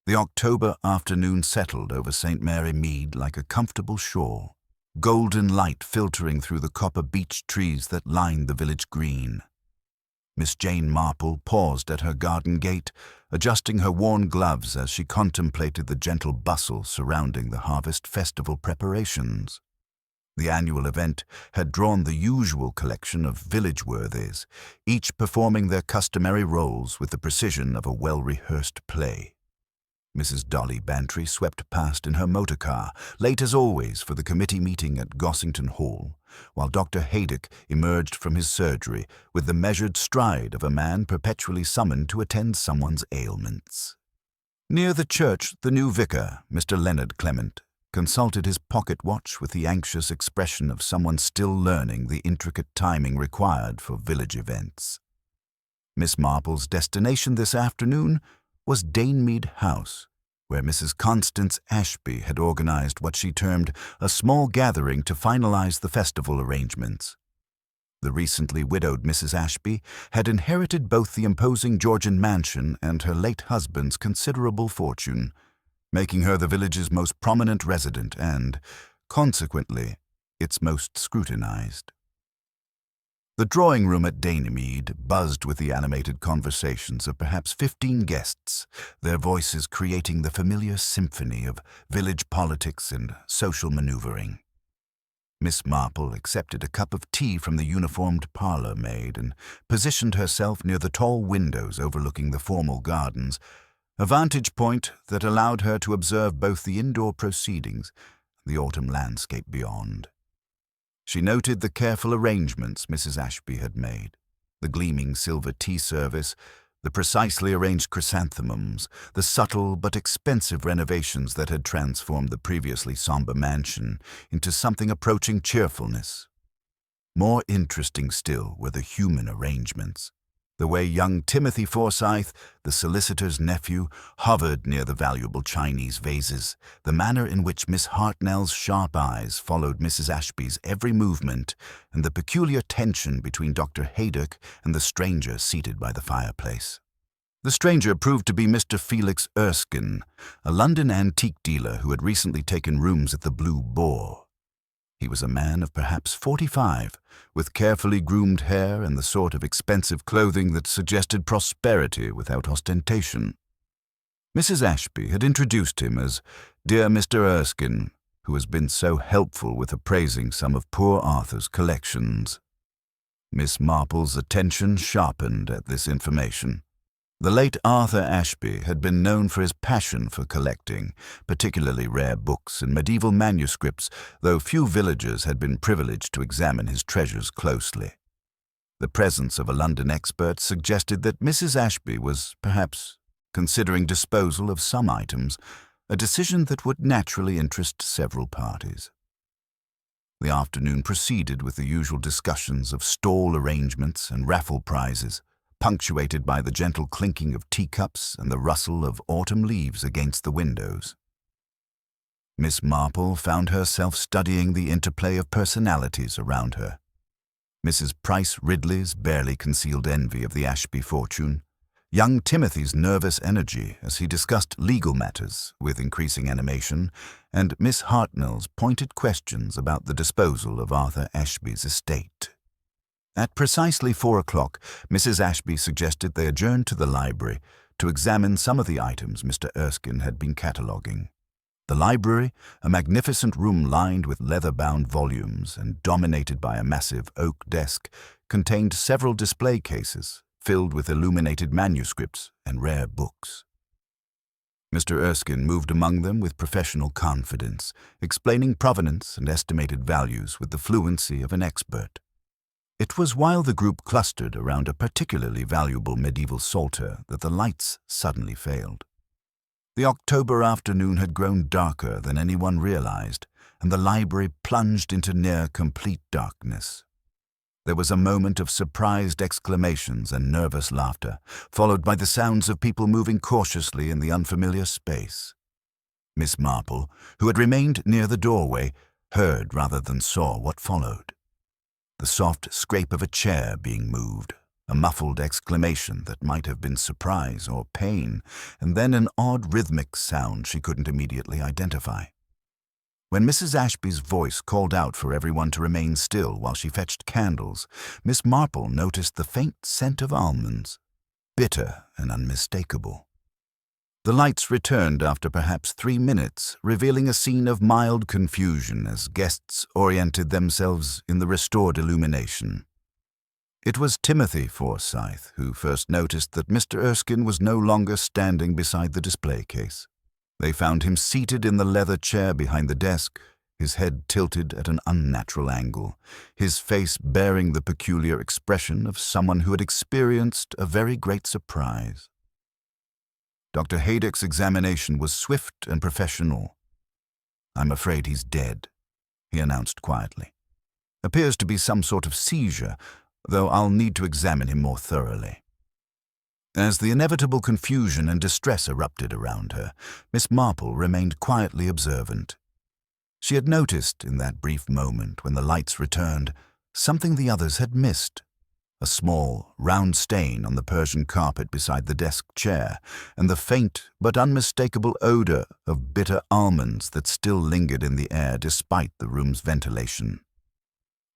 The October afternoon settled over St. Mary Mead like a comfortable shore, golden light filtering through the copper beech trees that lined the village green. Miss Jane Marple paused at her garden gate, adjusting her worn gloves as she contemplated the gentle bustle surrounding the harvest festival preparations. The annual event had drawn the usual collection of village worthies, each performing their customary roles with the precision of a well-rehearsed play. Mrs. Dolly Bantry swept past in her motor car, late as always for the committee meeting at Gossington Hall, while Dr. Haydock emerged from his surgery with the measured stride of a man perpetually summoned to attend someone's ailments. Near the church, the new vicar, Mr. Leonard Clement, consulted his pocket watch with the anxious expression of someone still learning the intricate timing required for village events. Miss Marple's destination this afternoon was Danemead House, where Mrs. Constance Ashby had organized what she termed a small gathering to finalize the festival arrangements. The recently widowed Mrs. Ashby had inherited both the imposing Georgian mansion and her late husband's considerable fortune, making her the village's most prominent resident and, consequently, its most scrutinized. The drawing room at Danemead buzzed with the animated conversations of perhaps 15 guests, their voices creating the familiar symphony of village politics and social maneuvering. Miss Marple accepted a cup of tea from the uniformed parlor maid and positioned herself near the tall windows overlooking the formal gardens, a vantage point that allowed her to observe both the indoor proceedings and the autumn landscape beyond. She noted the careful arrangements Mrs. Ashby had made, the gleaming silver tea service, the precisely arranged chrysanthemums, the subtle but expensive renovations that had transformed the previously somber mansion into something approaching cheerfulness. More interesting still were the human arrangements. The way young Timothy Forsyth, the solicitor's nephew, hovered near the valuable Chinese vases, the manner in which Miss Hartnell's sharp eyes followed Mrs. Ashby's every movement, and the peculiar tension between Dr. Haydock and the stranger seated by the fireplace. The stranger proved to be Mr. Felix Erskine, a London antique dealer who had recently taken rooms at the Blue Boar. He was a man of perhaps 45, with carefully groomed hair and the sort of expensive clothing that suggested prosperity without ostentation. Mrs. Ashby had introduced him as "Dear Mr. Erskine, who has been so helpful with appraising some of poor Arthur's collections." Miss Marple's attention sharpened at this information. The late Arthur Ashby had been known for his passion for collecting, particularly rare books and medieval manuscripts, though few villagers had been privileged to examine his treasures closely. The presence of a London expert suggested that Mrs. Ashby was, perhaps, considering disposal of some items, a decision that would naturally interest several parties. The afternoon proceeded with the usual discussions of stall arrangements and raffle prizes, punctuated by the gentle clinking of teacups and the rustle of autumn leaves against the windows. Miss Marple found herself studying the interplay of personalities around her. Mrs. Price Ridley's barely concealed envy of the Ashby fortune, young Timothy's nervous energy as he discussed legal matters with increasing animation, and Miss Hartnell's pointed questions about the disposal of Arthur Ashby's estate. At precisely 4 o'clock, Mrs. Ashby suggested they adjourn to the library to examine some of the items Mr. Erskine had been cataloguing. The library, a magnificent room lined with leather-bound volumes and dominated by a massive oak desk, contained several display cases filled with illuminated manuscripts and rare books. Mr. Erskine moved among them with professional confidence, explaining provenance and estimated values with the fluency of an expert. It was while the group clustered around a particularly valuable medieval psalter that the lights suddenly failed. The October afternoon had grown darker than anyone realized, and the library plunged into near-complete darkness. There was a moment of surprised exclamations and nervous laughter, followed by the sounds of people moving cautiously in the unfamiliar space. Miss Marple, who had remained near the doorway, heard rather than saw what followed. The soft scrape of a chair being moved, a muffled exclamation that might have been surprise or pain, and then an odd rhythmic sound she couldn't immediately identify. When Mrs. Ashby's voice called out for everyone to remain still while she fetched candles, Miss Marple noticed the faint scent of almonds, bitter and unmistakable. The lights returned after perhaps 3 minutes, revealing a scene of mild confusion as guests oriented themselves in the restored illumination. It was Timothy Forsyth who first noticed that Mr. Erskine was no longer standing beside the display case. They found him seated in the leather chair behind the desk, his head tilted at an unnatural angle, his face bearing the peculiar expression of someone who had experienced a very great surprise. Dr. Haydock's examination was swift and professional. "I'm afraid he's dead," he announced quietly. "Appears to be some sort of seizure, though I'll need to examine him more thoroughly." As the inevitable confusion and distress erupted around her, Miss Marple remained quietly observant. She had noticed, in that brief moment when the lights returned, something the others had missed: a small, round stain on the Persian carpet beside the desk chair, and the faint but unmistakable odor of bitter almonds that still lingered in the air despite the room's ventilation.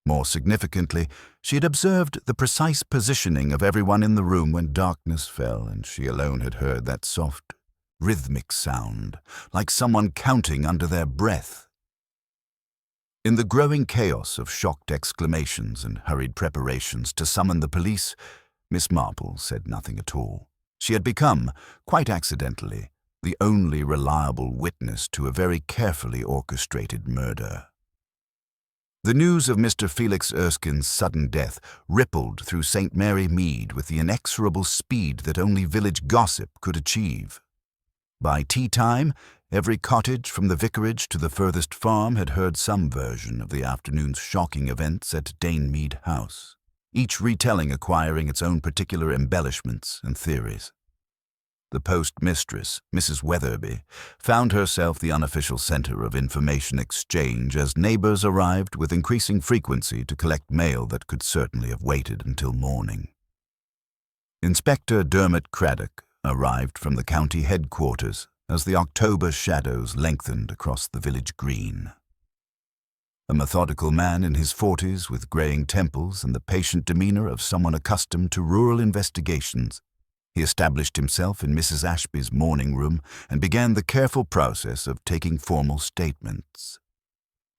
More significantly, she had observed the precise positioning of everyone in the room when darkness fell, and she alone had heard that soft, rhythmic sound, like someone counting under their breath. In the growing chaos of shocked exclamations and hurried preparations to summon the police, Miss Marple said nothing at all. She had become, quite accidentally, the only reliable witness to a very carefully orchestrated murder. The news of Mr. Felix Erskine's sudden death rippled through St. Mary Mead with the inexorable speed that only village gossip could achieve. By tea-time, every cottage from the vicarage to the furthest farm had heard some version of the afternoon's shocking events at Mead House, each retelling acquiring its own particular embellishments and theories. The postmistress, Mrs. Weatherby, found herself the unofficial center of information exchange as neighbors arrived with increasing frequency to collect mail that could certainly have waited until morning. Inspector Dermot Craddock arrived from the county headquarters as the October shadows lengthened across the village green. A methodical man in his 40s with graying temples and the patient demeanor of someone accustomed to rural investigations, he established himself in Mrs. Ashby's morning room and began the careful process of taking formal statements.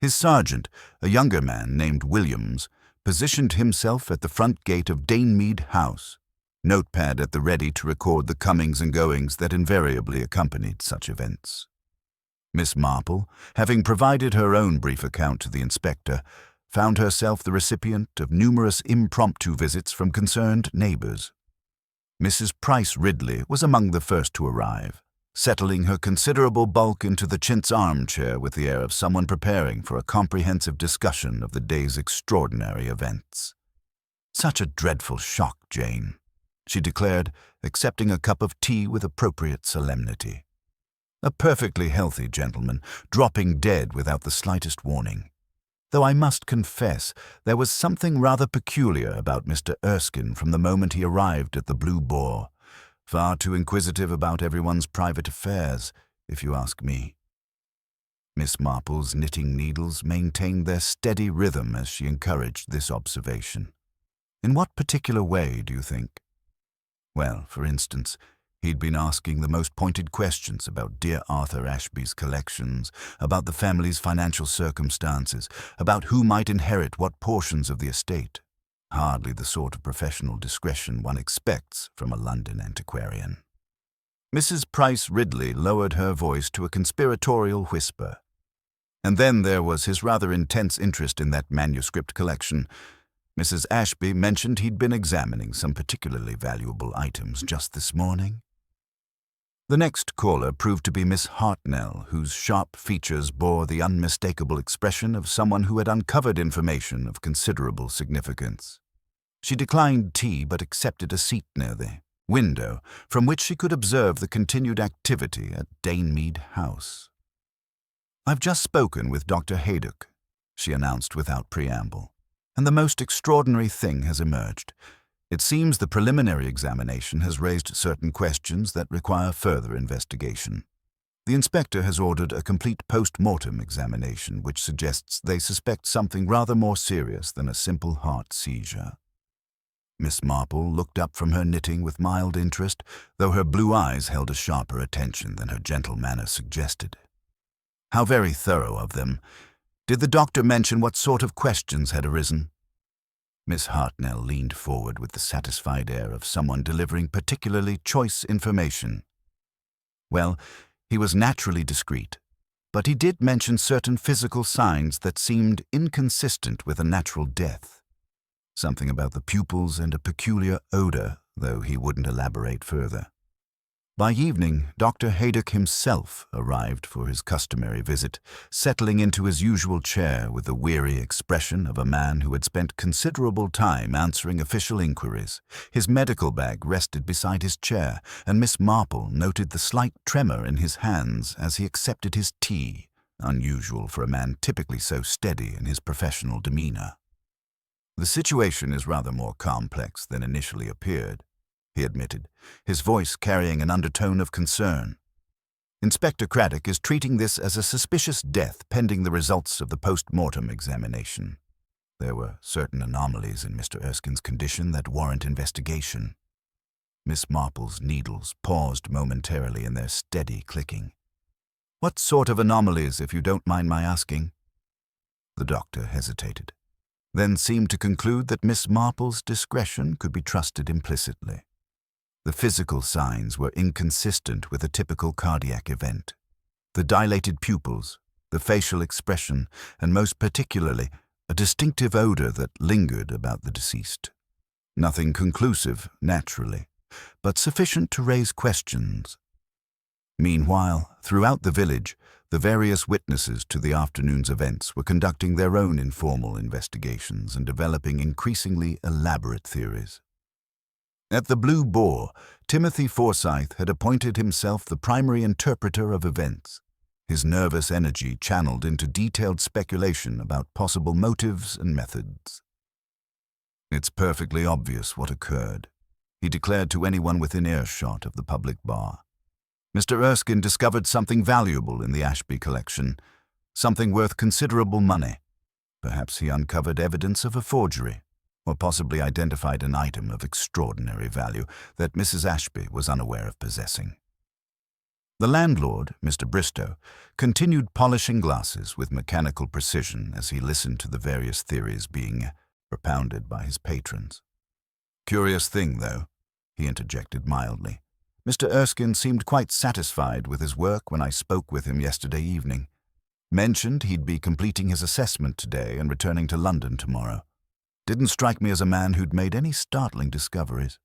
His sergeant, a younger man named Williams, positioned himself at the front gate of Mead House, notepad at the ready to record the comings and goings that invariably accompanied such events. Miss Marple, having provided her own brief account to the inspector, found herself the recipient of numerous impromptu visits from concerned neighbors. Mrs. Price Ridley was among the first to arrive, settling her considerable bulk into the chintz armchair with the air of someone preparing for a comprehensive discussion of the day's extraordinary events. "Such a dreadful shock, Jane," she declared, accepting a cup of tea with appropriate solemnity. "A perfectly healthy gentleman, dropping dead without the slightest warning. Though I must confess there was something rather peculiar about Mr. Erskine from the moment he arrived at the Blue Boar. Far too inquisitive about everyone's private affairs, if you ask me." Miss Marple's knitting needles maintained their steady rhythm as she encouraged this observation. "In what particular way, do you think?" "Well, for instance, he'd been asking the most pointed questions about dear Arthur Ashby's collections, about the family's financial circumstances, about who might inherit what portions of the estate. Hardly the sort of professional discretion one expects from a London antiquarian." Mrs. Price Ridley lowered her voice to a conspiratorial whisper. "And then there was his rather intense interest in that manuscript collection. Mrs. Ashby mentioned he'd been examining some particularly valuable items just this morning." The next caller proved to be Miss Hartnell, whose sharp features bore the unmistakable expression of someone who had uncovered information of considerable significance. She declined tea but accepted a seat near the window, from which she could observe the continued activity at Mead House. "I've just spoken with Dr. Haydock," she announced without preamble, "and the most extraordinary thing has emerged. It seems the preliminary examination has raised certain questions that require further investigation. The inspector has ordered a complete post-mortem examination, which suggests they suspect something rather more serious than a simple heart seizure. Miss Marple looked up from her knitting with mild interest, though her blue eyes held a sharper attention than her gentle manner suggested. How very thorough of them. Did the doctor mention what sort of questions had arisen? Miss Hartnell leaned forward with the satisfied air of someone delivering particularly choice information. Well, he was naturally discreet, but he did mention certain physical signs that seemed inconsistent with a natural death. Something about the pupils and a peculiar odor, though he wouldn't elaborate further. By evening, Dr. Haydock himself arrived for his customary visit, settling into his usual chair with the weary expression of a man who had spent considerable time answering official inquiries. His medical bag rested beside his chair, and Miss Marple noted the slight tremor in his hands as he accepted his tea, unusual for a man typically so steady in his professional demeanor. "The situation is rather more complex than initially appeared," he admitted, his voice carrying an undertone of concern. "Inspector Craddock is treating this as a suspicious death pending the results of the post-mortem examination. There were certain anomalies in Mr. Erskine's condition that warrant investigation." Miss Marple's needles paused momentarily in their steady clicking. "What sort of anomalies, if you don't mind my asking?" The doctor hesitated, then seemed to conclude that Miss Marple's discretion could be trusted implicitly. The physical signs were inconsistent with a typical cardiac event. The dilated pupils, the facial expression, and most particularly, a distinctive odor that lingered about the deceased. Nothing conclusive, naturally, but sufficient to raise questions. Meanwhile, throughout the village, the various witnesses to the afternoon's events were conducting their own informal investigations and developing increasingly elaborate theories. At the Blue Boar, Timothy Forsyth had appointed himself the primary interpreter of events, his nervous energy channeled into detailed speculation about possible motives and methods. "It's perfectly obvious what occurred," he declared to anyone within earshot of the public bar. "Mr. Erskine discovered something valuable in the Ashby collection, something worth considerable money. Perhaps he uncovered evidence of a forgery, or possibly identified an item of extraordinary value that Mrs. Ashby was unaware of possessing." The landlord, Mr. Bristow, continued polishing glasses with mechanical precision as he listened to the various theories being propounded by his patrons. "Curious thing, though," he interjected mildly. "Mr. Erskine seemed quite satisfied with his work when I spoke with him yesterday evening. Mentioned he'd be completing his assessment today and returning to London tomorrow. Didn't strike me as a man who'd made any startling discoveries."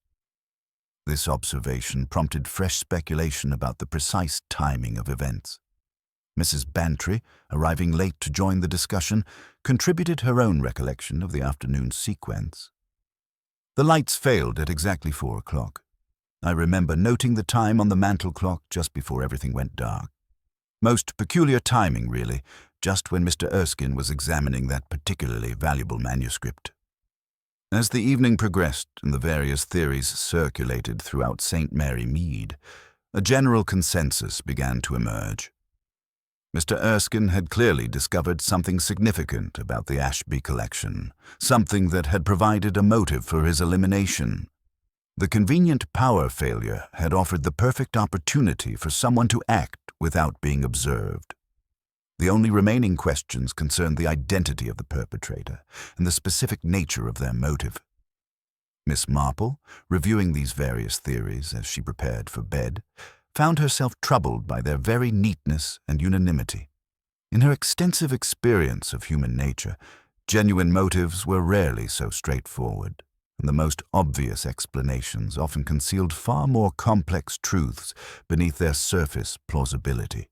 This observation prompted fresh speculation about the precise timing of events. Mrs. Bantry, arriving late to join the discussion, contributed her own recollection of the afternoon's sequence. "The lights failed at exactly 4 o'clock. I remember noting the time on the mantel clock just before everything went dark. Most peculiar timing, really, just when Mr. Erskine was examining that particularly valuable manuscript." As the evening progressed and the various theories circulated throughout St. Mary Mead, a general consensus began to emerge. Mr. Erskine had clearly discovered something significant about the Ashby collection, something that had provided a motive for his elimination. The convenient power failure had offered the perfect opportunity for someone to act without being observed. The only remaining questions concerned the identity of the perpetrator and the specific nature of their motive. Miss Marple, reviewing these various theories as she prepared for bed, found herself troubled by their very neatness and unanimity. In her extensive experience of human nature, genuine motives were rarely so straightforward, and the most obvious explanations often concealed far more complex truths beneath their surface plausibility.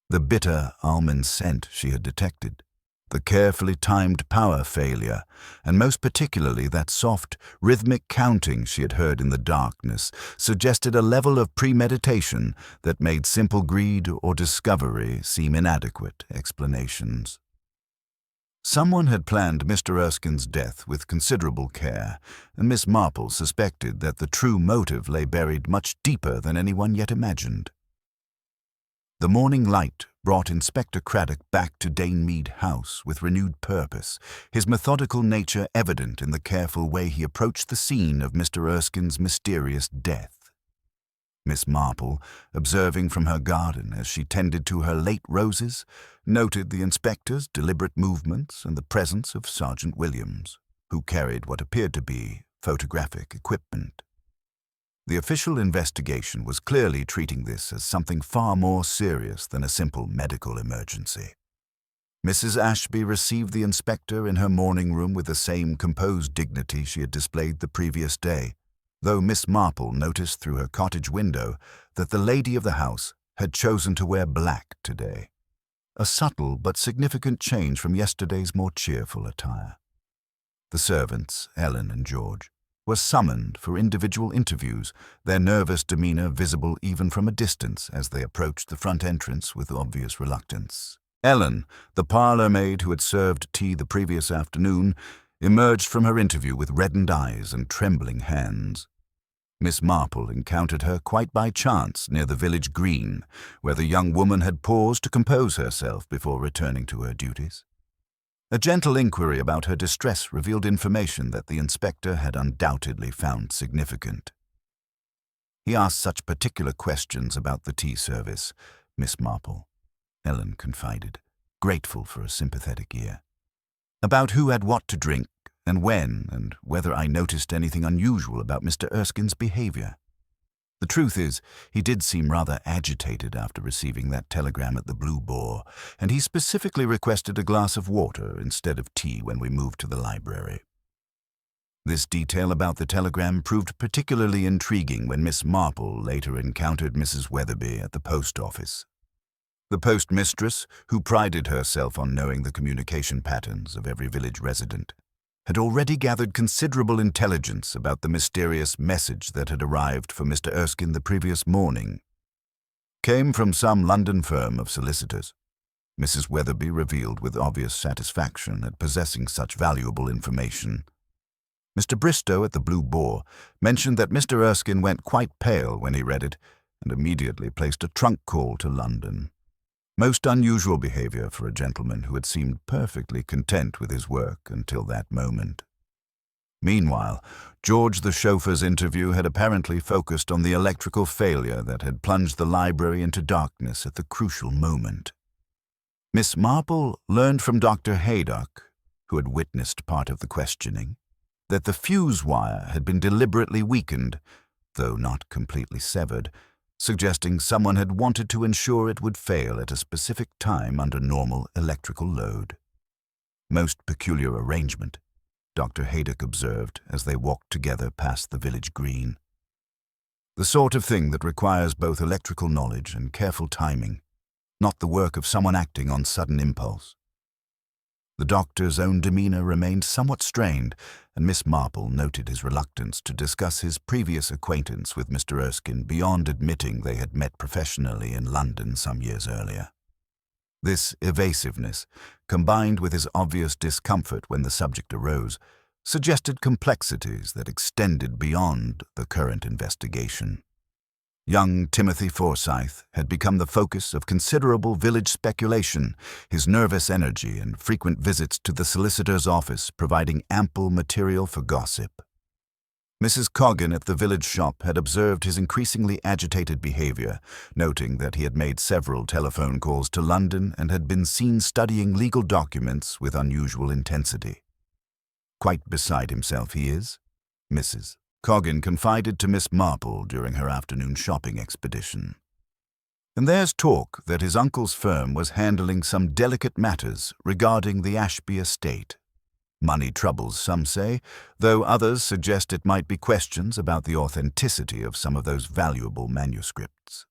The bitter almond scent she had detected, the carefully timed power failure, and most particularly that soft, rhythmic counting she had heard in the darkness, suggested a level of premeditation that made simple greed or discovery seem inadequate explanations. Someone had planned Mr. Erskine's death with considerable care, and Miss Marple suspected that the true motive lay buried much deeper than anyone yet imagined. The morning light brought Inspector Craddock back to Dane Mead House with renewed purpose, his methodical nature evident in the careful way he approached the scene of Mr. Erskine's mysterious death. Miss Marple, observing from her garden as she tended to her late roses, noted the inspector's deliberate movements and the presence of Sergeant Williams, who carried what appeared to be photographic equipment. The official investigation was clearly treating this as something far more serious than a simple medical emergency. Mrs. Ashby received the inspector in her morning room with the same composed dignity she had displayed the previous day, though Miss Marple noticed through her cottage window that the lady of the house had chosen to wear black today, a subtle but significant change from yesterday's more cheerful attire. The servants, Ellen and George, were summoned for individual interviews, their nervous demeanor visible even from a distance as they approached the front entrance with obvious reluctance. Ellen, the parlour maid who had served tea the previous afternoon, emerged from her interview with reddened eyes and trembling hands. Miss Marple encountered her quite by chance near the village green, where the young woman had paused to compose herself before returning to her duties. A gentle inquiry about her distress revealed information that the inspector had undoubtedly found significant. He asked such particular questions about the tea service, Miss Marple, Ellen confided, grateful for a sympathetic ear. About who had what to drink, and when, and whether I noticed anything unusual about Mr. Erskine's behavior. The truth is, he did seem rather agitated after receiving that telegram at the Blue Boar, and he specifically requested a glass of water instead of tea when we moved to the library. This detail about the telegram proved particularly intriguing when Miss Marple later encountered Mrs. Weatherby at the post office. The postmistress, who prided herself on knowing the communication patterns of every village resident, had already gathered considerable intelligence about the mysterious message that had arrived for Mr. Erskine the previous morning. Came from some London firm of solicitors. Mrs. Weatherby revealed with obvious satisfaction at possessing such valuable information. Mr. Bristow at the Blue Boar mentioned that Mr. Erskine went quite pale when he read it and immediately placed a trunk call to London. Most unusual behavior for a gentleman who had seemed perfectly content with his work until that moment. Meanwhile, George the chauffeur's interview had apparently focused on the electrical failure that had plunged the library into darkness at the crucial moment. Miss Marple learned from Dr. Haydock, who had witnessed part of the questioning, that the fuse wire had been deliberately weakened, though not completely severed, suggesting someone had wanted to ensure it would fail at a specific time under normal electrical load. Most peculiar arrangement, Dr. Haydock observed as they walked together past the village green. The sort of thing that requires both electrical knowledge and careful timing, not the work of someone acting on sudden impulse. The doctor's own demeanor remained somewhat strained, and Miss Marple noted his reluctance to discuss his previous acquaintance with Mr. Erskine beyond admitting they had met professionally in London some years earlier. This evasiveness, combined with his obvious discomfort when the subject arose, suggested complexities that extended beyond the current investigation. Young Timothy Forsyth had become the focus of considerable village speculation, his nervous energy and frequent visits to the solicitor's office providing ample material for gossip. Mrs. Coggin at the village shop had observed his increasingly agitated behavior, noting that he had made several telephone calls to London and had been seen studying legal documents with unusual intensity. "Quite beside himself he is," Mrs. Coggin confided to Miss Marple during her afternoon shopping expedition. "And there's talk that his uncle's firm was handling some delicate matters regarding the Ashby estate. Money troubles, some say, though others suggest it might be questions about the authenticity of some of those valuable manuscripts."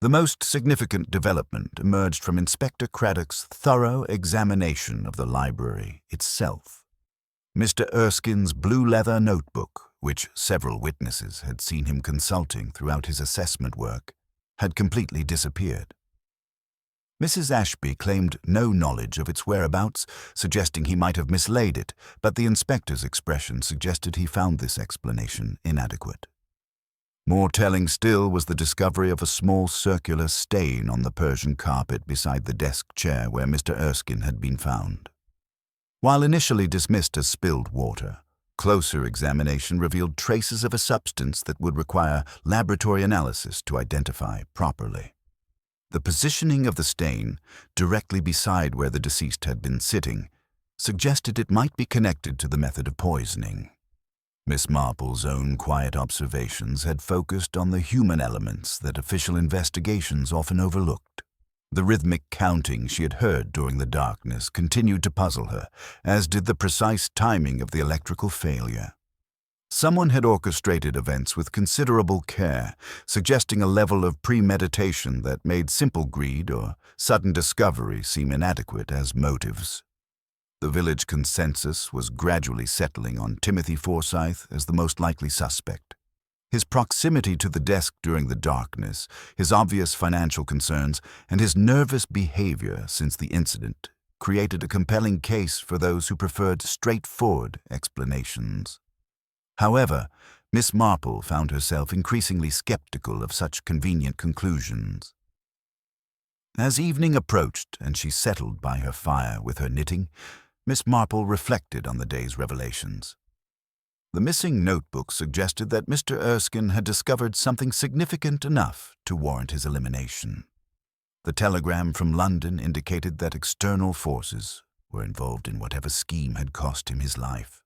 The most significant development emerged from Inspector Craddock's thorough examination of the library itself. Mr. Erskine's blue leather notebook, which several witnesses had seen him consulting throughout his assessment work, had completely disappeared. Mrs. Ashby claimed no knowledge of its whereabouts, suggesting he might have mislaid it, but the inspector's expression suggested he found this explanation inadequate. More telling still was the discovery of a small circular stain on the Persian carpet beside the desk chair where Mr. Erskine had been found. While initially dismissed as spilled water, closer examination revealed traces of a substance that would require laboratory analysis to identify properly. The positioning of the stain, directly beside where the deceased had been sitting, suggested it might be connected to the method of poisoning. Miss Marple's own quiet observations had focused on the human elements that official investigations often overlooked. The rhythmic counting she had heard during the darkness continued to puzzle her, as did the precise timing of the electrical failure. Someone had orchestrated events with considerable care, suggesting a level of premeditation that made simple greed or sudden discovery seem inadequate as motives. The village consensus was gradually settling on Timothy Forsyth as the most likely suspect. His proximity to the desk during the darkness, his obvious financial concerns, and his nervous behavior since the incident created a compelling case for those who preferred straightforward explanations. However, Miss Marple found herself increasingly skeptical of such convenient conclusions. As evening approached and she settled by her fire with her knitting, Miss Marple reflected on the day's revelations. The missing notebook suggested that Mr. Erskine had discovered something significant enough to warrant his elimination. The telegram from London indicated that external forces were involved in whatever scheme had cost him his life.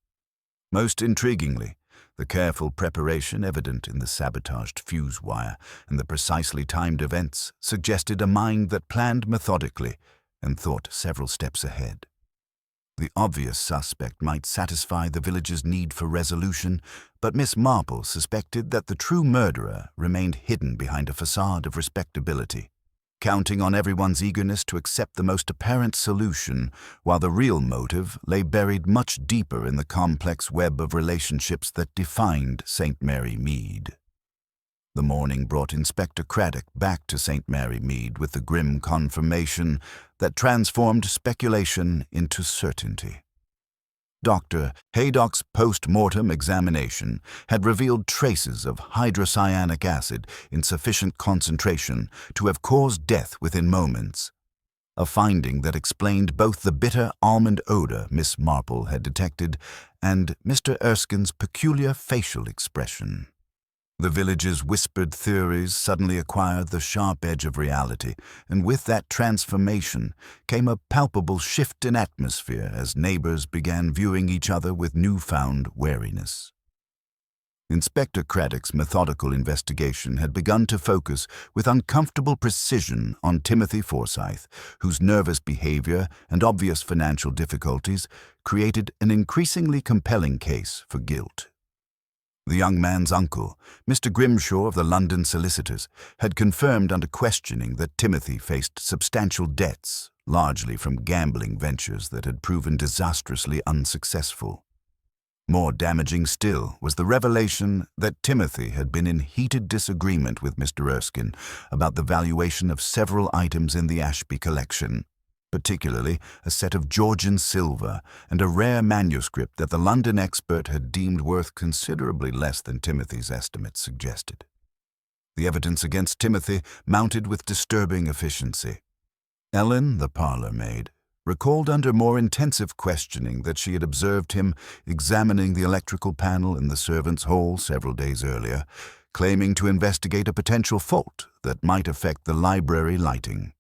Most intriguingly, the careful preparation evident in the sabotaged fuse wire and the precisely timed events suggested a mind that planned methodically and thought several steps ahead. The obvious suspect might satisfy the village's need for resolution, but Miss Marple suspected that the true murderer remained hidden behind a facade of respectability, counting on everyone's eagerness to accept the most apparent solution, while the real motive lay buried much deeper in the complex web of relationships that defined St. Mary Mead. The morning brought Inspector Craddock back to St. Mary Mead with the grim confirmation that transformed speculation into certainty. Dr. Haydock's post-mortem examination had revealed traces of hydrocyanic acid in sufficient concentration to have caused death within moments, a finding that explained both the bitter almond odor Miss Marple had detected and Mr. Erskine's peculiar facial expression. The village's whispered theories suddenly acquired the sharp edge of reality, and with that transformation came a palpable shift in atmosphere as neighbors began viewing each other with newfound wariness. Inspector Craddock's methodical investigation had begun to focus with uncomfortable precision on Timothy Forsyth, whose nervous behavior and obvious financial difficulties created an increasingly compelling case for guilt. The young man's uncle, Mr. Grimshaw of the London solicitors, had confirmed under questioning that Timothy faced substantial debts, largely from gambling ventures that had proven disastrously unsuccessful. More damaging still was the revelation that Timothy had been in heated disagreement with Mr. Erskine about the valuation of several items in the Ashby collection, particularly a set of Georgian silver and a rare manuscript that the London expert had deemed worth considerably less than Timothy's estimates suggested. The evidence against Timothy mounted with disturbing efficiency. Ellen, the parlor maid, recalled under more intensive questioning that she had observed him examining the electrical panel in the servants' hall several days earlier, claiming to investigate a potential fault that might affect the library lighting.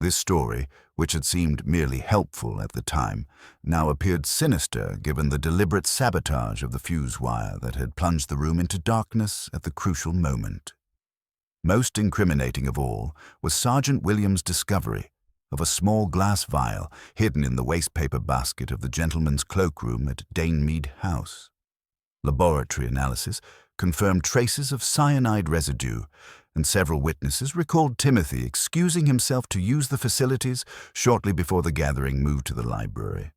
This story, which had seemed merely helpful at the time, now appeared sinister given the deliberate sabotage of the fuse wire that had plunged the room into darkness at the crucial moment. Most incriminating of all was Sergeant William's discovery of a small glass vial hidden in the wastepaper basket of the gentleman's cloakroom at Danemead House. Laboratory analysis confirmed traces of cyanide residue, and several witnesses recalled Timothy excusing himself to use the facilities shortly before the gathering moved to the library.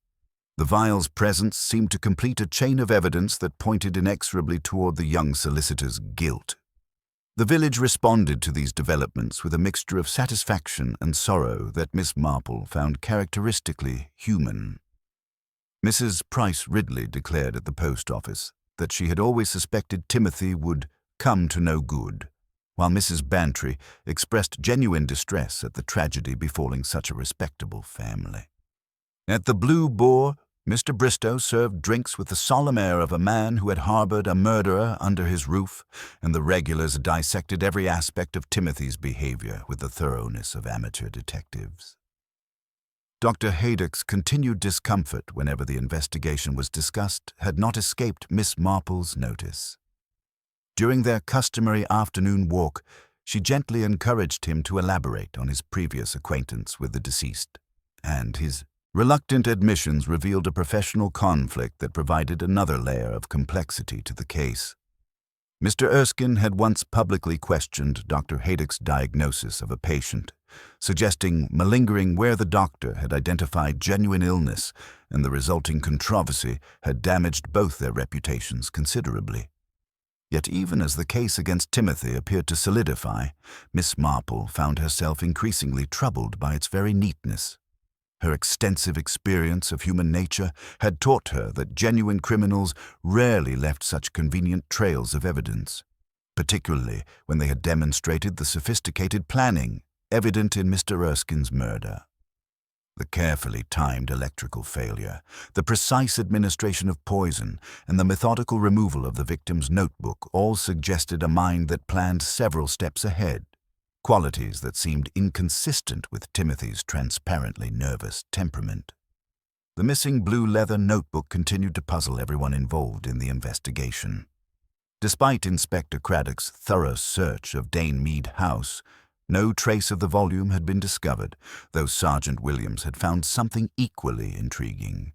The vial's presence seemed to complete a chain of evidence that pointed inexorably toward the young solicitor's guilt. The village responded to these developments with a mixture of satisfaction and sorrow that Miss Marple found characteristically human. Mrs. Price Ridley declared at the post office that she had always suspected Timothy would come to no good, while Mrs. Bantry expressed genuine distress at the tragedy befalling such a respectable family. At the Blue Boar, Mr. Bristow served drinks with the solemn air of a man who had harbored a murderer under his roof, and the regulars dissected every aspect of Timothy's behavior with the thoroughness of amateur detectives. Dr. Haydock's continued discomfort whenever the investigation was discussed had not escaped Miss Marple's notice. During their customary afternoon walk, she gently encouraged him to elaborate on his previous acquaintance with the deceased, and his reluctant admissions revealed a professional conflict that provided another layer of complexity to the case. Mr. Erskine had once publicly questioned Dr. Haydock's diagnosis of a patient, suggesting malingering where the doctor had identified genuine illness, and the resulting controversy had damaged both their reputations considerably. Yet even as the case against Timothy appeared to solidify, Miss Marple found herself increasingly troubled by its very neatness. Her extensive experience of human nature had taught her that genuine criminals rarely left such convenient trails of evidence, particularly when they had demonstrated the sophisticated planning evident in Mr. Erskine's murder. The carefully timed electrical failure, the precise administration of poison, and the methodical removal of the victim's notebook all suggested a mind that planned several steps ahead, qualities that seemed inconsistent with Timothy's transparently nervous temperament. The missing blue leather notebook continued to puzzle everyone involved in the investigation. Despite Inspector Craddock's thorough search of Dane Mead House, no trace of the volume had been discovered, though Sergeant Williams had found something equally intriguing.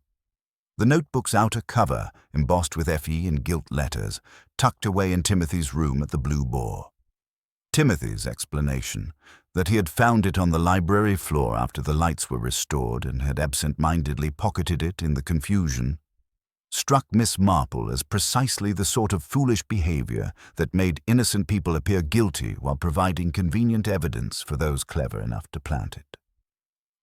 The notebook's outer cover, embossed with FE in gilt letters, tucked away in Timothy's room at the Blue Boar. Timothy's explanation, that he had found it on the library floor after the lights were restored and had absent-mindedly pocketed it in the confusion, struck Miss Marple as precisely the sort of foolish behavior that made innocent people appear guilty while providing convenient evidence for those clever enough to plant it.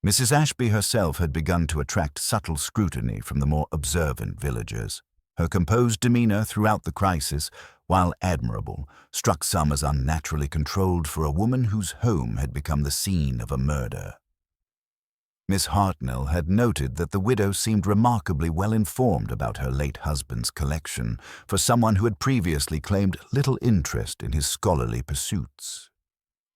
Mrs. Ashby herself had begun to attract subtle scrutiny from the more observant villagers. Her composed demeanor throughout the crisis, while admirable, struck some as unnaturally controlled for a woman whose home had become the scene of a murder. Miss Hartnell had noted that the widow seemed remarkably well informed about her late husband's collection for someone who had previously claimed little interest in his scholarly pursuits.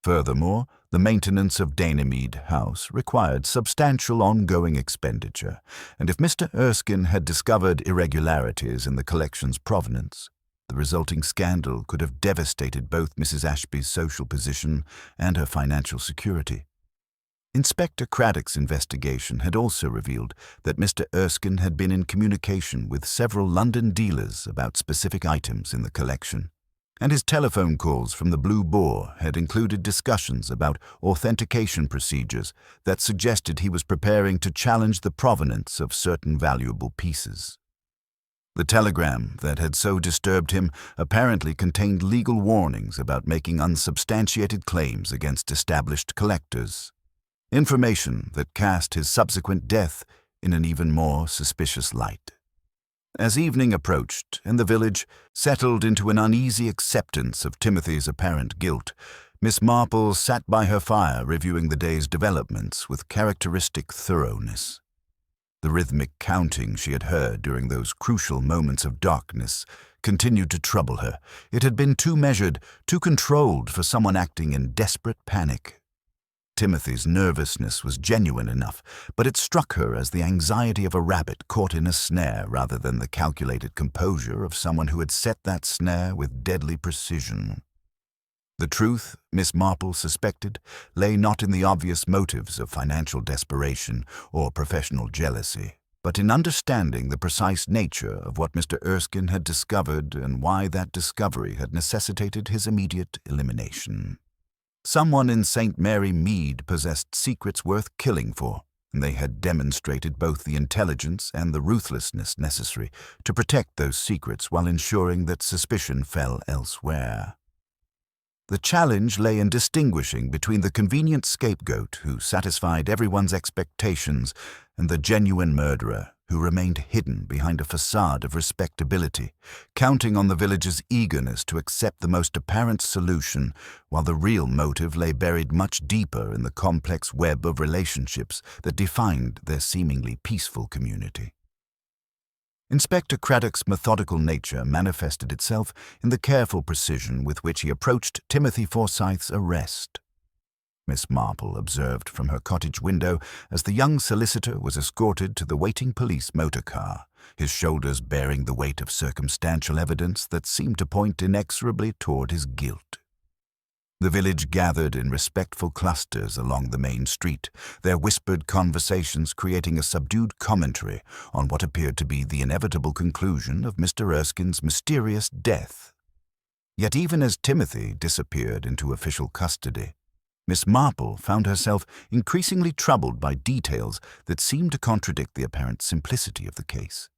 Furthermore, the maintenance of Mead House required substantial ongoing expenditure, and if Mr. Erskine had discovered irregularities in the collection's provenance, the resulting scandal could have devastated both Mrs. Ashby's social position and her financial security. Inspector Craddock's investigation had also revealed that Mr. Erskine had been in communication with several London dealers about specific items in the collection, and his telephone calls from the Blue Boar had included discussions about authentication procedures that suggested he was preparing to challenge the provenance of certain valuable pieces. The telegram that had so disturbed him apparently contained legal warnings about making unsubstantiated claims against established collectors, information that cast his subsequent death in an even more suspicious light. As evening approached and the village settled into an uneasy acceptance of Timothy's apparent guilt, Miss Marple sat by her fire reviewing the day's developments with characteristic thoroughness. The rhythmic counting she had heard during those crucial moments of darkness continued to trouble her. It had been too measured, too controlled for someone acting in desperate panic. Timothy's nervousness was genuine enough, but it struck her as the anxiety of a rabbit caught in a snare rather than the calculated composure of someone who had set that snare with deadly precision. The truth, Miss Marple suspected, lay not in the obvious motives of financial desperation or professional jealousy, but in understanding the precise nature of what Mr. Erskine had discovered and why that discovery had necessitated his immediate elimination. Someone in St. Mary Mead possessed secrets worth killing for, and they had demonstrated both the intelligence and the ruthlessness necessary to protect those secrets while ensuring that suspicion fell elsewhere. The challenge lay in distinguishing between the convenient scapegoat who satisfied everyone's expectations and the genuine murderer who remained hidden behind a facade of respectability, counting on the village's eagerness to accept the most apparent solution, while the real motive lay buried much deeper in the complex web of relationships that defined their seemingly peaceful community. Inspector Craddock's methodical nature manifested itself in the careful precision with which he approached Timothy Forsyth's arrest. Miss Marple observed from her cottage window as the young solicitor was escorted to the waiting police motor car, his shoulders bearing the weight of circumstantial evidence that seemed to point inexorably toward his guilt. The village gathered in respectful clusters along the main street, their whispered conversations creating a subdued commentary on what appeared to be the inevitable conclusion of Mr. Erskine's mysterious death. Yet even as Timothy disappeared into official custody, Miss Marple found herself increasingly troubled by details that seemed to contradict the apparent simplicity of the case.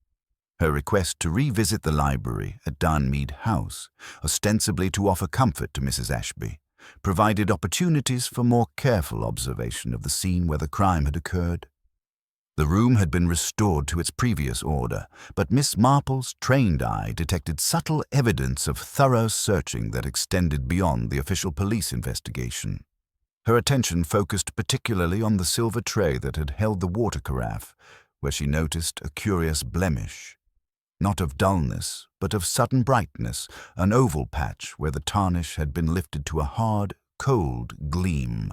Her request to revisit the library at Mead House, ostensibly to offer comfort to Mrs. Ashby, provided opportunities for more careful observation of the scene where the crime had occurred. The room had been restored to its previous order, but Miss Marple's trained eye detected subtle evidence of thorough searching that extended beyond the official police investigation. Her attention focused particularly on the silver tray that had held the water carafe, where she noticed a curious blemish. Not of dullness, but of sudden brightness, an oval patch where the tarnish had been lifted to a hard, cold gleam.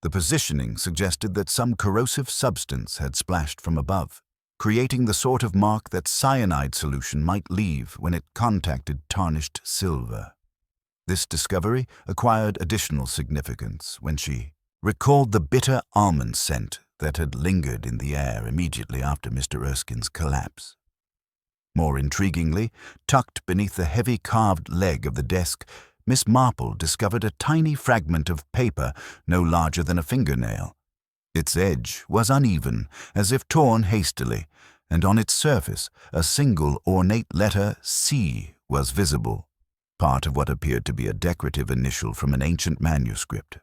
The positioning suggested that some corrosive substance had splashed from above, creating the sort of mark that cyanide solution might leave when it contacted tarnished silver. This discovery acquired additional significance when she recalled the bitter almond scent that had lingered in the air immediately after Mr. Erskine's collapse. More intriguingly, tucked beneath the heavy carved leg of the desk, Miss Marple discovered a tiny fragment of paper no larger than a fingernail. Its edge was uneven, as if torn hastily, and on its surface a single ornate letter C was visible, part of what appeared to be a decorative initial from an ancient manuscript.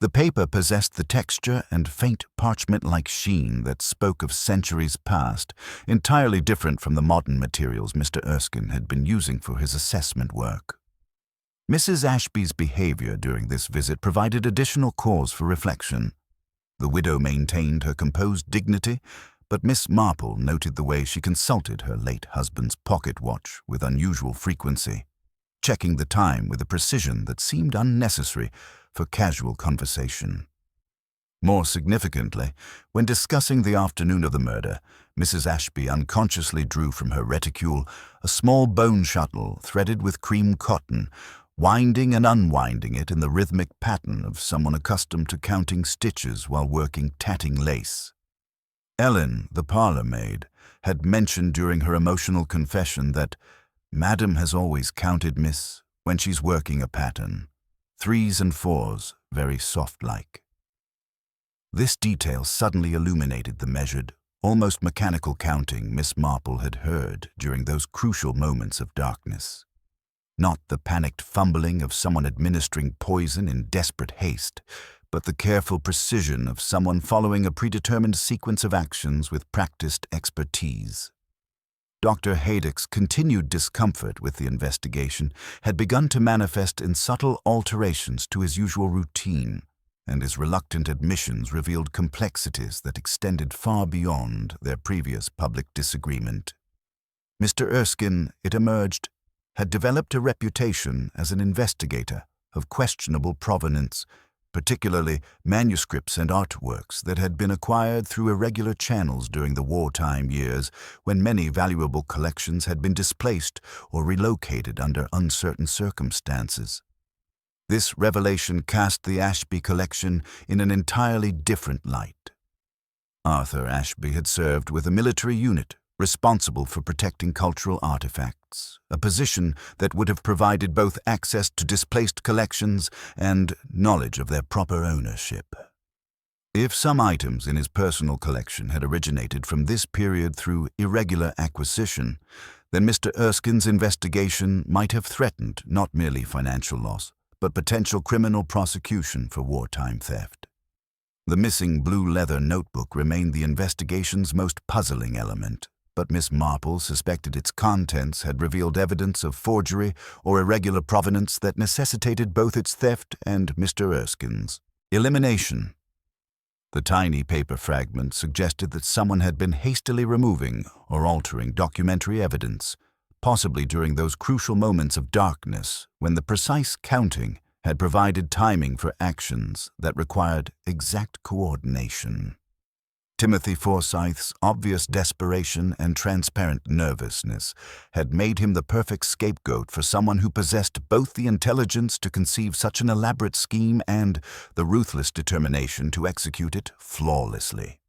The paper possessed the texture and faint parchment-like sheen that spoke of centuries past, entirely different from the modern materials Mr. Erskine had been using for his assessment work. Mrs. Ashby's behavior during this visit provided additional cause for reflection. The widow maintained her composed dignity, but Miss Marple noted the way she consulted her late husband's pocket watch with unusual frequency, checking the time with a precision that seemed unnecessary for casual conversation. More significantly, when discussing the afternoon of the murder, Mrs. Ashby unconsciously drew from her reticule a small bone shuttle threaded with cream cotton, winding and unwinding it in the rhythmic pattern of someone accustomed to counting stitches while working tatting lace. Ellen, the parlour maid, had mentioned during her emotional confession that "Madam has always counted, miss, when she's working a pattern. 3s and 4s, very soft-like." This detail suddenly illuminated the measured, almost mechanical counting Miss Marple had heard during those crucial moments of darkness. Not the panicked fumbling of someone administering poison in desperate haste, but the careful precision of someone following a predetermined sequence of actions with practiced expertise. Dr. Haydock's continued discomfort with the investigation had begun to manifest in subtle alterations to his usual routine, and his reluctant admissions revealed complexities that extended far beyond their previous public disagreement. Mr. Erskine, it emerged, had developed a reputation as an investigator of questionable provenance, particularly manuscripts and artworks that had been acquired through irregular channels during the wartime years when many valuable collections had been displaced or relocated under uncertain circumstances. This revelation cast the Ashby collection in an entirely different light. Arthur Ashby had served with a military unit responsible for protecting cultural artifacts, a position that would have provided both access to displaced collections and knowledge of their proper ownership. If some items in his personal collection had originated from this period through irregular acquisition, then Mr. Erskine's investigation might have threatened not merely financial loss, but potential criminal prosecution for wartime theft. The missing blue leather notebook remained the investigation's most puzzling element, but Miss Marple suspected its contents had revealed evidence of forgery or irregular provenance that necessitated both its theft and Mr. Erskine's elimination. The tiny paper fragment suggested that someone had been hastily removing or altering documentary evidence, possibly during those crucial moments of darkness when the precise counting had provided timing for actions that required exact coordination. Timothy Forsyth's obvious desperation and transparent nervousness had made him the perfect scapegoat for someone who possessed both the intelligence to conceive such an elaborate scheme and the ruthless determination to execute it flawlessly.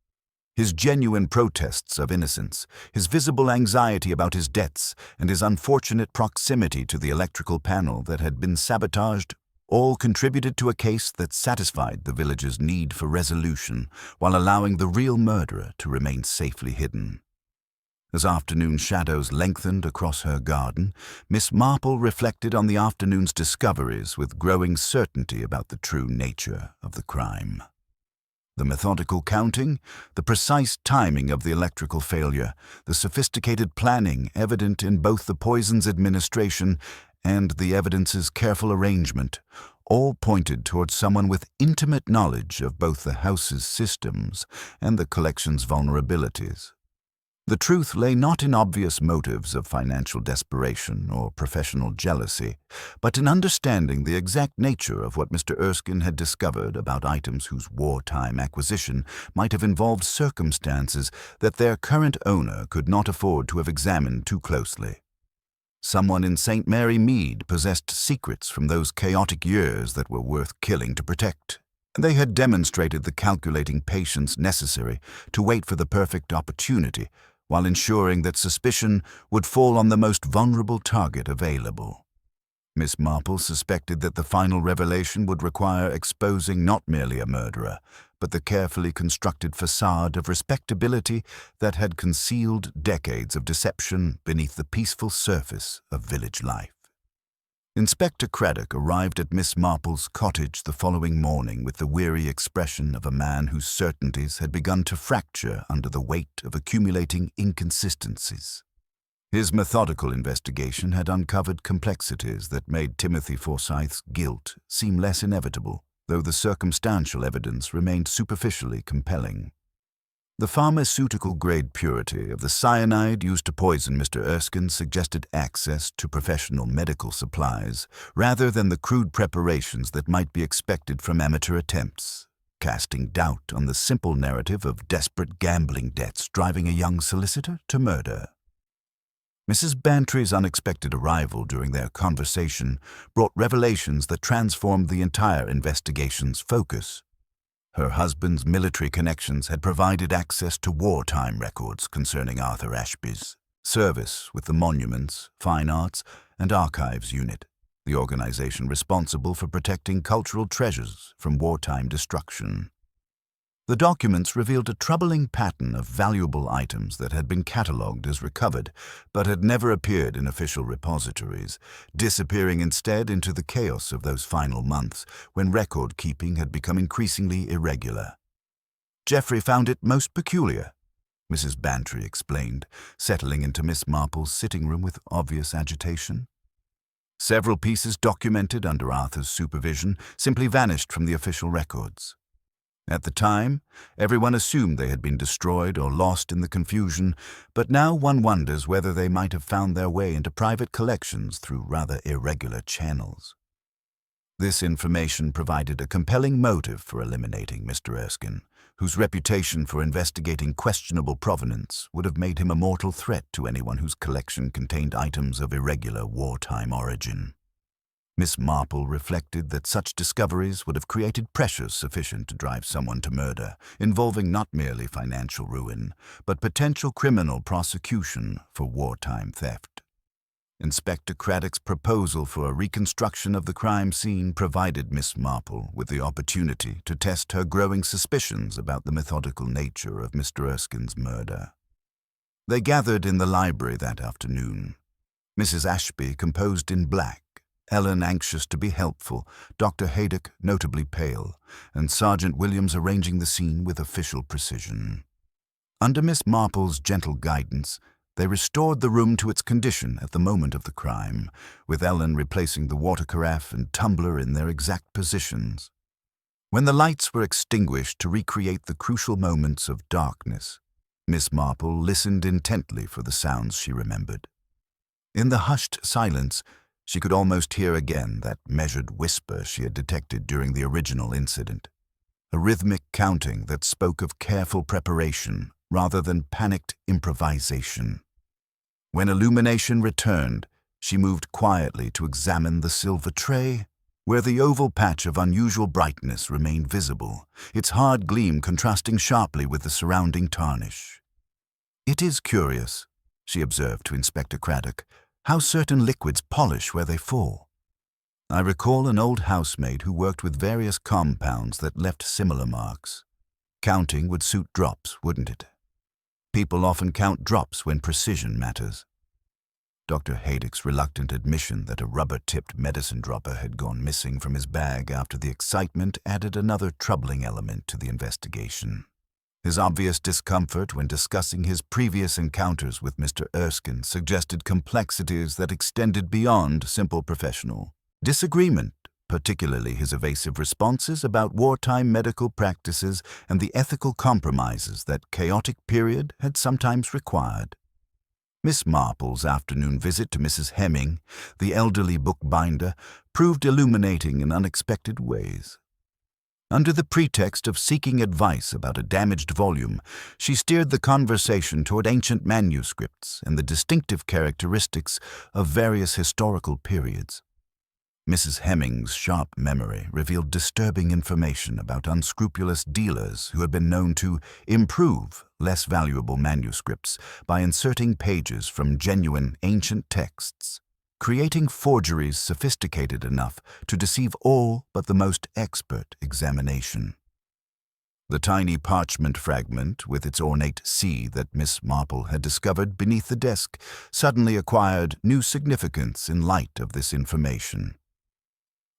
His genuine protests of innocence, his visible anxiety about his debts, and his unfortunate proximity to the electrical panel that had been sabotaged all contributed to a case that satisfied the village's need for resolution while allowing the real murderer to remain safely hidden. As afternoon shadows lengthened across her garden, Miss Marple reflected on the afternoon's discoveries with growing certainty about the true nature of the crime. The methodical counting, the precise timing of the electrical failure, the sophisticated planning evident in both the poison's administration and the evidence's careful arrangement, all pointed towards someone with intimate knowledge of both the house's systems and the collection's vulnerabilities. The truth lay not in obvious motives of financial desperation or professional jealousy, but in understanding the exact nature of what Mr. Erskine had discovered about items whose wartime acquisition might have involved circumstances that their current owner could not afford to have examined too closely. Someone in St. Mary Mead possessed secrets from those chaotic years that were worth killing to protect. They had demonstrated the calculating patience necessary to wait for the perfect opportunity, while ensuring that suspicion would fall on the most vulnerable target available. Miss Marple suspected that the final revelation would require exposing not merely a murderer, but the carefully constructed facade of respectability that had concealed decades of deception beneath the peaceful surface of village life. Inspector Craddock arrived at Miss Marple's cottage the following morning with the weary expression of a man whose certainties had begun to fracture under the weight of accumulating inconsistencies. His methodical investigation had uncovered complexities that made Timothy Forsyth's guilt seem less inevitable, though the circumstantial evidence remained superficially compelling. The pharmaceutical-grade purity of the cyanide used to poison Mr. Erskine suggested access to professional medical supplies rather than the crude preparations that might be expected from amateur attempts, casting doubt on the simple narrative of desperate gambling debts driving a young solicitor to murder. Mrs. Bantry's unexpected arrival during their conversation brought revelations that transformed the entire investigation's focus. Her husband's military connections had provided access to wartime records concerning Arthur Ashby's service with the Monuments, Fine Arts, and Archives Unit, the organization responsible for protecting cultural treasures from wartime destruction. The documents revealed a troubling pattern of valuable items that had been catalogued as recovered, but had never appeared in official repositories, disappearing instead into the chaos of those final months when record-keeping had become increasingly irregular. "Geoffrey found it most peculiar," Mrs. Bantry explained, settling into Miss Marple's sitting room with obvious agitation. Several pieces documented under Arthur's supervision simply vanished from the official records. At the time, everyone assumed they had been destroyed or lost in the confusion, but now one wonders whether they might have found their way into private collections through rather irregular channels. This information provided a compelling motive for eliminating Mr. Erskine, whose reputation for investigating questionable provenance would have made him a mortal threat to anyone whose collection contained items of irregular wartime origin. Miss Marple reflected that such discoveries would have created pressure sufficient to drive someone to murder, involving not merely financial ruin, but potential criminal prosecution for wartime theft. Inspector Craddock's proposal for a reconstruction of the crime scene provided Miss Marple with the opportunity to test her growing suspicions about the methodical nature of Mr. Erskine's murder. They gathered in the library that afternoon. Mrs. Ashby composed in black, Ellen anxious to be helpful, Dr. Haydock notably pale, and Sergeant Williams arranging the scene with official precision. Under Miss Marple's gentle guidance, they restored the room to its condition at the moment of the crime, with Ellen replacing the water carafe and tumbler in their exact positions. When the lights were extinguished to recreate the crucial moments of darkness, Miss Marple listened intently for the sounds she remembered. In the hushed silence, she could almost hear again that measured whisper she had detected during the original incident, a rhythmic counting that spoke of careful preparation rather than panicked improvisation. When illumination returned, she moved quietly to examine the silver tray, where the oval patch of unusual brightness remained visible, its hard gleam contrasting sharply with the surrounding tarnish. "It is curious," she observed to Inspector Craddock, "how certain liquids polish where they fall. I recall an old housemaid who worked with various compounds that left similar marks. Counting would suit drops, wouldn't it? People often count drops when precision matters." Dr. Haydock's reluctant admission that a rubber-tipped medicine dropper had gone missing from his bag after the excitement added another troubling element to the investigation. His obvious discomfort when discussing his previous encounters with Mr. Erskine suggested complexities that extended beyond simple professional disagreement, particularly his evasive responses about wartime medical practices and the ethical compromises that chaotic period had sometimes required. Miss Marple's afternoon visit to Mrs. Hemming, the elderly bookbinder, proved illuminating in unexpected ways. Under the pretext of seeking advice about a damaged volume, she steered the conversation toward ancient manuscripts and the distinctive characteristics of various historical periods. Mrs. Hemming's sharp memory revealed disturbing information about unscrupulous dealers who had been known to improve less valuable manuscripts by inserting pages from genuine ancient texts, creating forgeries sophisticated enough to deceive all but the most expert examination. The tiny parchment fragment with its ornate C that Miss Marple had discovered beneath the desk suddenly acquired new significance in light of this information.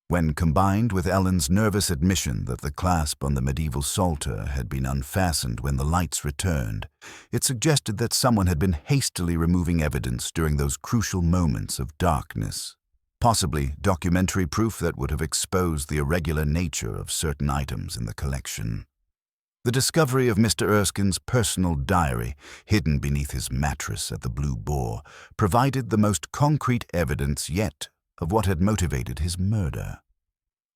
When combined with Ellen's nervous admission that the clasp on the medieval psalter had been unfastened when the lights returned, it suggested that someone had been hastily removing evidence during those crucial moments of darkness, possibly documentary proof that would have exposed the irregular nature of certain items in the collection. The discovery of Mr. Erskine's personal diary, hidden beneath his mattress at the Blue Boar, provided the most concrete evidence yet of what had motivated his murder.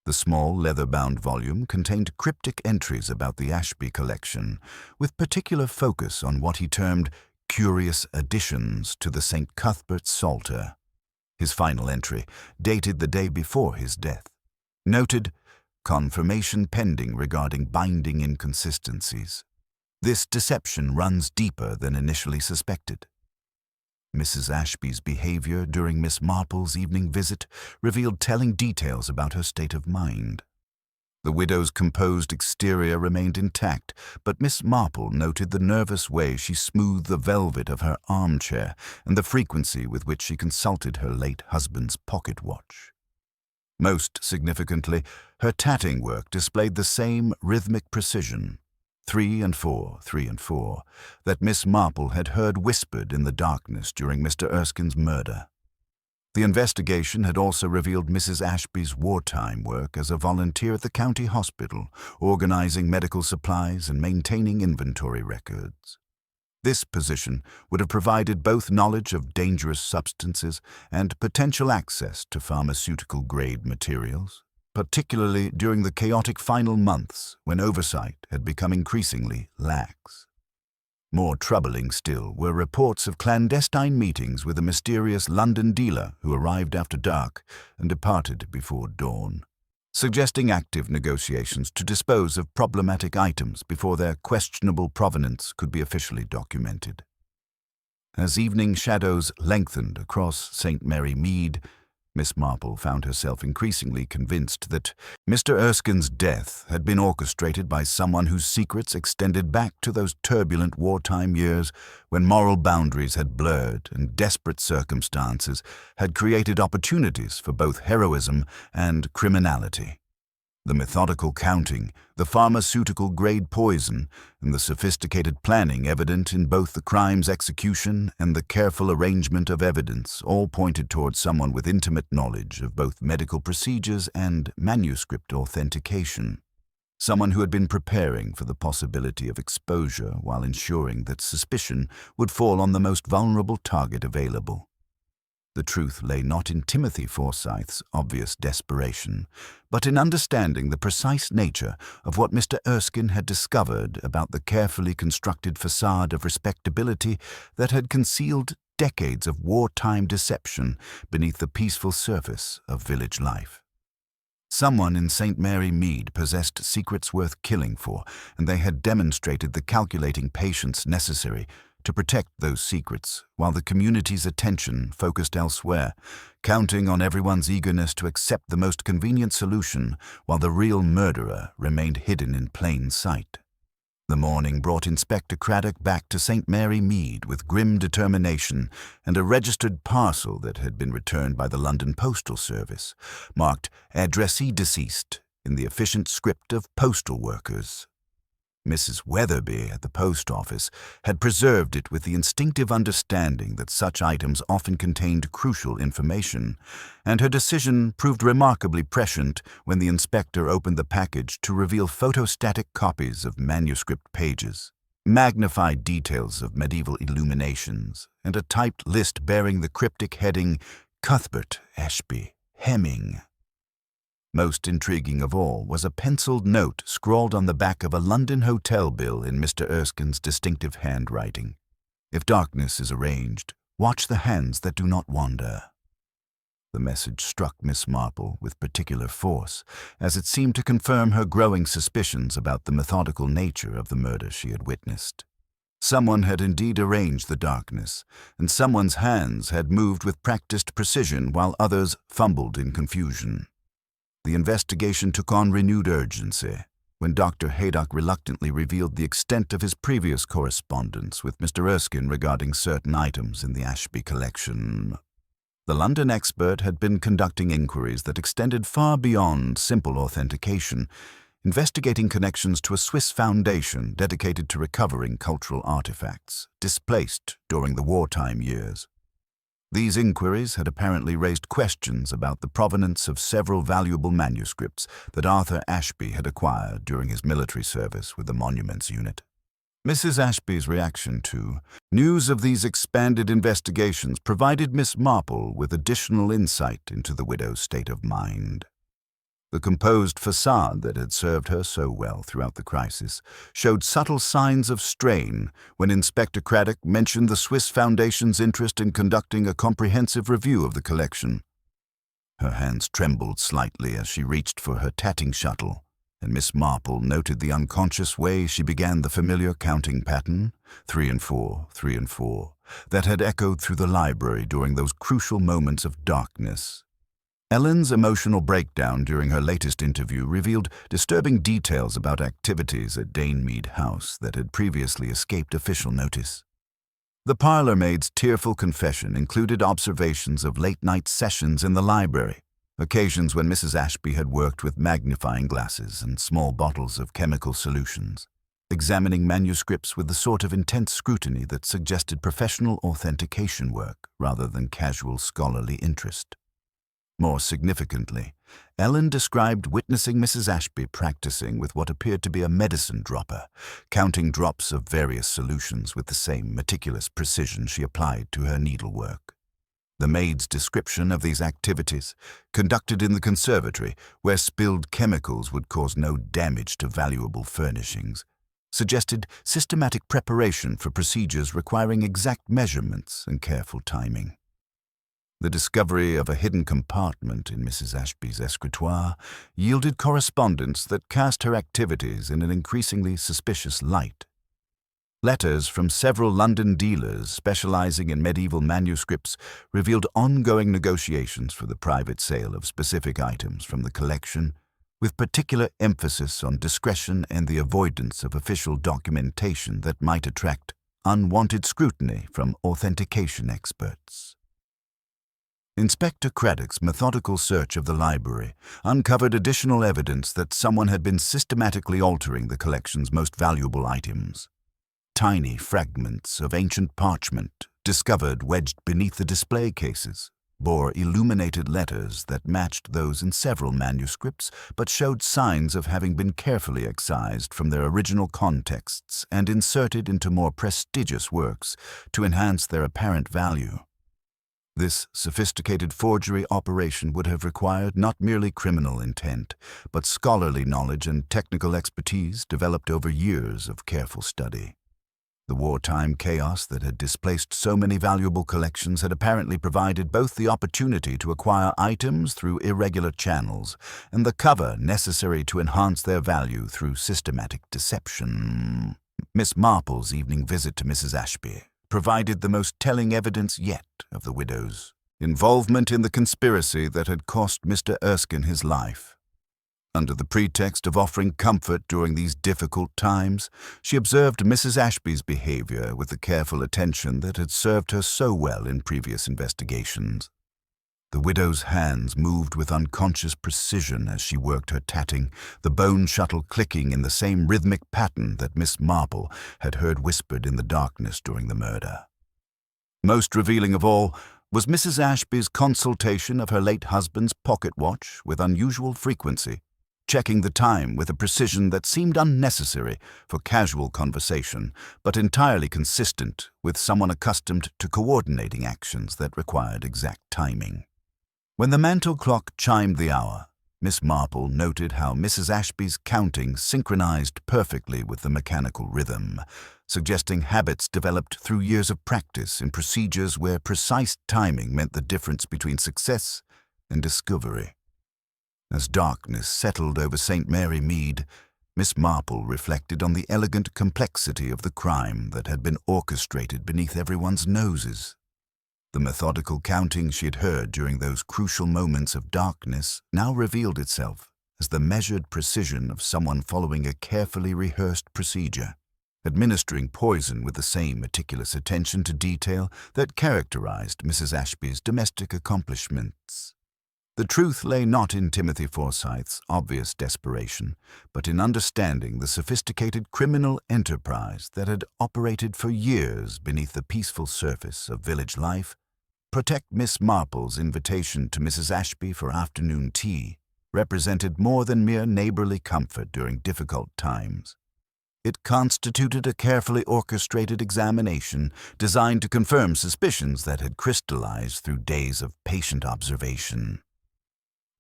The small leather-bound volume contained cryptic entries about the Ashby collection, with particular focus on what he termed curious additions to the St. Cuthbert Psalter. His final entry, dated the day before his death, noted confirmation pending regarding binding inconsistencies. This deception runs deeper than initially suspected. Mrs. Ashby's behavior during Miss Marple's evening visit revealed telling details about her state of mind. The widow's composed exterior remained intact, but Miss Marple noted the nervous way she smoothed the velvet of her armchair and the frequency with which she consulted her late husband's pocket watch. Most significantly, her tatting work displayed the same rhythmic precision, 3 and 4, 3 and 4, that Miss Marple had heard whispered in the darkness during Mr. Erskine's murder. The investigation had also revealed Mrs. Ashby's wartime work as a volunteer at the county hospital, organizing medical supplies and maintaining inventory records. This position would have provided both knowledge of dangerous substances and potential access to pharmaceutical-grade materials, particularly during the chaotic final months when oversight had become increasingly lax. More troubling still were reports of clandestine meetings with a mysterious London dealer who arrived after dark and departed before dawn, suggesting active negotiations to dispose of problematic items before their questionable provenance could be officially documented. As evening shadows lengthened across St. Mary Mead, Miss Marple found herself increasingly convinced that Mr. Erskine's death had been orchestrated by someone whose secrets extended back to those turbulent wartime years when moral boundaries had blurred and desperate circumstances had created opportunities for both heroism and criminality. The methodical counting, the pharmaceutical-grade poison, and the sophisticated planning evident in both the crime's execution and the careful arrangement of evidence all pointed toward someone with intimate knowledge of both medical procedures and manuscript authentication. Someone who had been preparing for the possibility of exposure while ensuring that suspicion would fall on the most vulnerable target available. The truth lay not in Timothy Forsyth's obvious desperation, but in understanding the precise nature of what Mr. Erskine had discovered about the carefully constructed facade of respectability that had concealed decades of wartime deception beneath the peaceful surface of village life. Someone in St. Mary Mead possessed secrets worth killing for, and they had demonstrated the calculating patience necessary to protect those secrets while the community's attention focused elsewhere, counting on everyone's eagerness to accept the most convenient solution while the real murderer remained hidden in plain sight. The morning brought Inspector Craddock back to St. Mary Mead with grim determination and a registered parcel that had been returned by the London Postal Service, marked "Addressee Deceased" in the efficient script of postal workers. Mrs. Weatherby at the post office had preserved it with the instinctive understanding that such items often contained crucial information, and her decision proved remarkably prescient when the inspector opened the package to reveal photostatic copies of manuscript pages, magnified details of medieval illuminations, and a typed list bearing the cryptic heading "Cuthbert Ashby, Hemming." Most intriguing of all was a penciled note scrawled on the back of a London hotel bill in Mr. Erskine's distinctive handwriting. "If darkness is arranged, watch the hands that do not wander." The message struck Miss Marple with particular force, as it seemed to confirm her growing suspicions about the methodical nature of the murder she had witnessed. Someone had indeed arranged the darkness, and someone's hands had moved with practiced precision while others fumbled in confusion. The investigation took on renewed urgency when Dr. Haydock reluctantly revealed the extent of his previous correspondence with Mr. Erskine regarding certain items in the Ashby collection. The London expert had been conducting inquiries that extended far beyond simple authentication, investigating connections to a Swiss foundation dedicated to recovering cultural artifacts displaced during the wartime years. These inquiries had apparently raised questions about the provenance of several valuable manuscripts that Arthur Ashby had acquired during his military service with the Monuments Unit. Mrs. Ashby's reaction to news of these expanded investigations provided Miss Marple with additional insight into the widow's state of mind. The composed facade that had served her so well throughout the crisis showed subtle signs of strain when Inspector Craddock mentioned the Swiss Foundation's interest in conducting a comprehensive review of the collection. Her hands trembled slightly as she reached for her tatting shuttle, and Miss Marple noted the unconscious way she began the familiar counting pattern, 3 and 4, 3 and 4, that had echoed through the library during those crucial moments of darkness. Ellen's emotional breakdown during her latest interview revealed disturbing details about activities at Danemead House that had previously escaped official notice. The parlour-maid's tearful confession included observations of late-night sessions in the library, occasions when Mrs. Ashby had worked with magnifying glasses and small bottles of chemical solutions, examining manuscripts with the sort of intense scrutiny that suggested professional authentication work rather than casual scholarly interest. More significantly, Ellen described witnessing Mrs. Ashby practicing with what appeared to be a medicine dropper, counting drops of various solutions with the same meticulous precision she applied to her needlework. The maid's description of these activities, conducted in the conservatory where spilled chemicals would cause no damage to valuable furnishings, suggested systematic preparation for procedures requiring exact measurements and careful timing. The discovery of a hidden compartment in Mrs. Ashby's escritoire yielded correspondence that cast her activities in an increasingly suspicious light. Letters from several London dealers specializing in medieval manuscripts revealed ongoing negotiations for the private sale of specific items from the collection, with particular emphasis on discretion and the avoidance of official documentation that might attract unwanted scrutiny from authentication experts. Inspector Craddock's methodical search of the library uncovered additional evidence that someone had been systematically altering the collection's most valuable items. Tiny fragments of ancient parchment, discovered wedged beneath the display cases, bore illuminated letters that matched those in several manuscripts but showed signs of having been carefully excised from their original contexts and inserted into more prestigious works to enhance their apparent value. This sophisticated forgery operation would have required not merely criminal intent, but scholarly knowledge and technical expertise developed over years of careful study. The wartime chaos that had displaced so many valuable collections had apparently provided both the opportunity to acquire items through irregular channels and the cover necessary to enhance their value through systematic deception. Miss Marple's evening visit to Mrs. Ashby provided the most telling evidence yet of the widow's involvement in the conspiracy that had cost Mr. Erskine his life. Under the pretext of offering comfort during these difficult times, she observed Mrs. Ashby's behavior with the careful attention that had served her so well in previous investigations. The widow's hands moved with unconscious precision as she worked her tatting, the bone shuttle clicking in the same rhythmic pattern that Miss Marple had heard whispered in the darkness during the murder. Most revealing of all was Mrs. Ashby's consultation of her late husband's pocket watch with unusual frequency, checking the time with a precision that seemed unnecessary for casual conversation, but entirely consistent with someone accustomed to coordinating actions that required exact timing. When the mantel clock chimed the hour, Miss Marple noted how Mrs. Ashby's counting synchronized perfectly with the mechanical rhythm, suggesting habits developed through years of practice in procedures where precise timing meant the difference between success and discovery. As darkness settled over St. Mary Mead, Miss Marple reflected on the elegant complexity of the crime that had been orchestrated beneath everyone's noses. The methodical counting she had heard during those crucial moments of darkness now revealed itself as the measured precision of someone following a carefully rehearsed procedure, administering poison with the same meticulous attention to detail that characterized Mrs. Ashby's domestic accomplishments. The truth lay not in Timothy Forsyth's obvious desperation, but in understanding the sophisticated criminal enterprise that had operated for years beneath the peaceful surface of village life. Protect Miss Marple's invitation to Mrs. Ashby for afternoon tea represented more than mere neighborly comfort during difficult times. It constituted a carefully orchestrated examination designed to confirm suspicions that had crystallized through days of patient observation.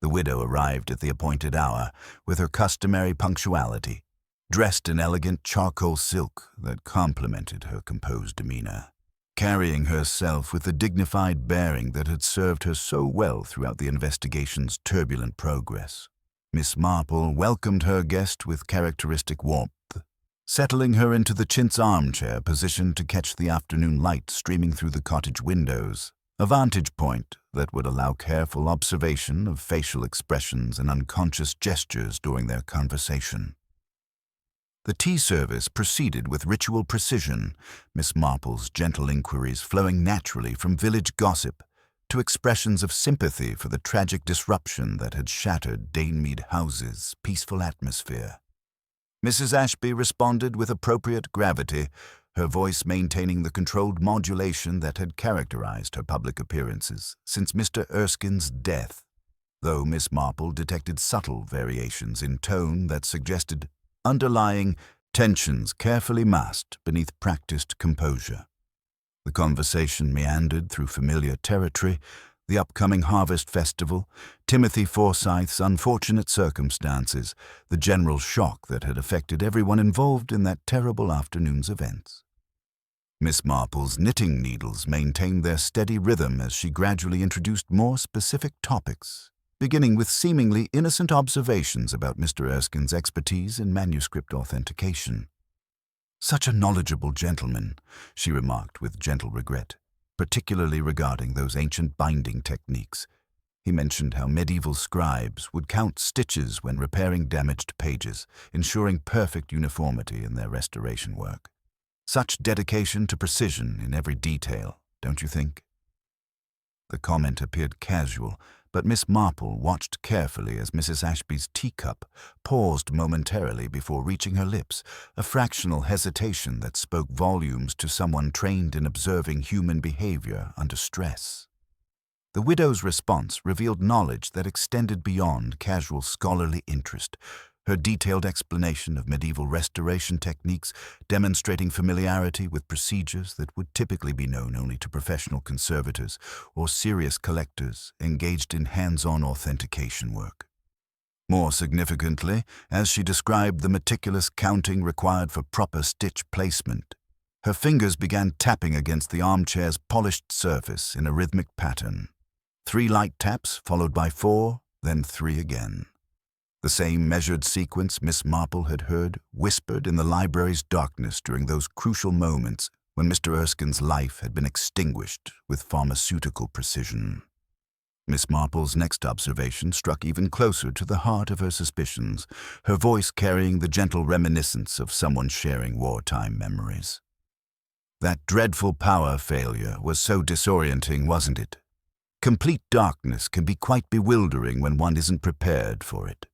The widow arrived at the appointed hour with her customary punctuality, dressed in elegant charcoal silk that complemented her composed demeanor, carrying herself with the dignified bearing that had served her so well throughout the investigation's turbulent progress. Miss Marple welcomed her guest with characteristic warmth, settling her into the chintz armchair positioned to catch the afternoon light streaming through the cottage windows, a vantage point that would allow careful observation of facial expressions and unconscious gestures during their conversation. The tea service proceeded with ritual precision, Miss Marple's gentle inquiries flowing naturally from village gossip to expressions of sympathy for the tragic disruption that had shattered Danemead House's peaceful atmosphere. Mrs. Ashby responded with appropriate gravity, her voice maintaining the controlled modulation that had characterized her public appearances since Mr. Erskine's death, though Miss Marple detected subtle variations in tone that suggested underlying tensions carefully masked beneath practiced composure. The conversation meandered through familiar territory, the upcoming harvest festival, Timothy Forsyth's unfortunate circumstances, the general shock that had affected everyone involved in that terrible afternoon's events. Miss Marple's knitting needles maintained their steady rhythm as she gradually introduced more specific topics, beginning with seemingly innocent observations about Mr. Erskine's expertise in manuscript authentication. Such a knowledgeable gentleman, she remarked with gentle regret, particularly regarding those ancient binding techniques. He mentioned how medieval scribes would count stitches when repairing damaged pages, ensuring perfect uniformity in their restoration work. Such dedication to precision in every detail, don't you think? The comment appeared casual, but Miss Marple watched carefully as Mrs. Ashby's teacup paused momentarily before reaching her lips, a fractional hesitation that spoke volumes to someone trained in observing human behavior under stress. The widow's response revealed knowledge that extended beyond casual scholarly interest. Her detailed explanation of medieval restoration techniques, demonstrating familiarity with procedures that would typically be known only to professional conservators or serious collectors engaged in hands-on authentication work. More significantly, as she described the meticulous counting required for proper stitch placement, her fingers began tapping against the armchair's polished surface in a rhythmic pattern. 3 light taps followed by 4, then 3 again. The same measured sequence Miss Marple had heard whispered in the library's darkness during those crucial moments when Mr. Erskine's life had been extinguished with pharmaceutical precision. Miss Marple's next observation struck even closer to the heart of her suspicions, her voice carrying the gentle reminiscence of someone sharing wartime memories. That dreadful power failure was so disorienting, wasn't it? Complete darkness can be quite bewildering when one isn't prepared for it.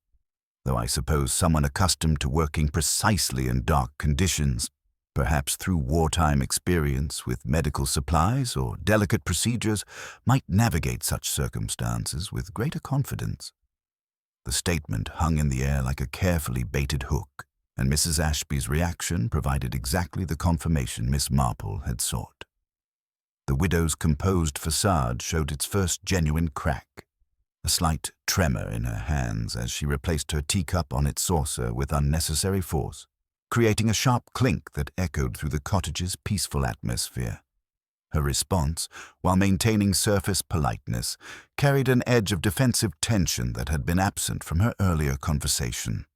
Though I suppose someone accustomed to working precisely in dark conditions, perhaps through wartime experience with medical supplies or delicate procedures, might navigate such circumstances with greater confidence. The statement hung in the air like a carefully baited hook, and Mrs. Ashby's reaction provided exactly the confirmation Miss Marple had sought. The widow's composed facade showed its first genuine crack, a slight tremor in her hands as she replaced her teacup on its saucer with unnecessary force, creating a sharp clink that echoed through the cottage's peaceful atmosphere. Her response, while maintaining surface politeness, carried an edge of defensive tension that had been absent from her earlier conversation.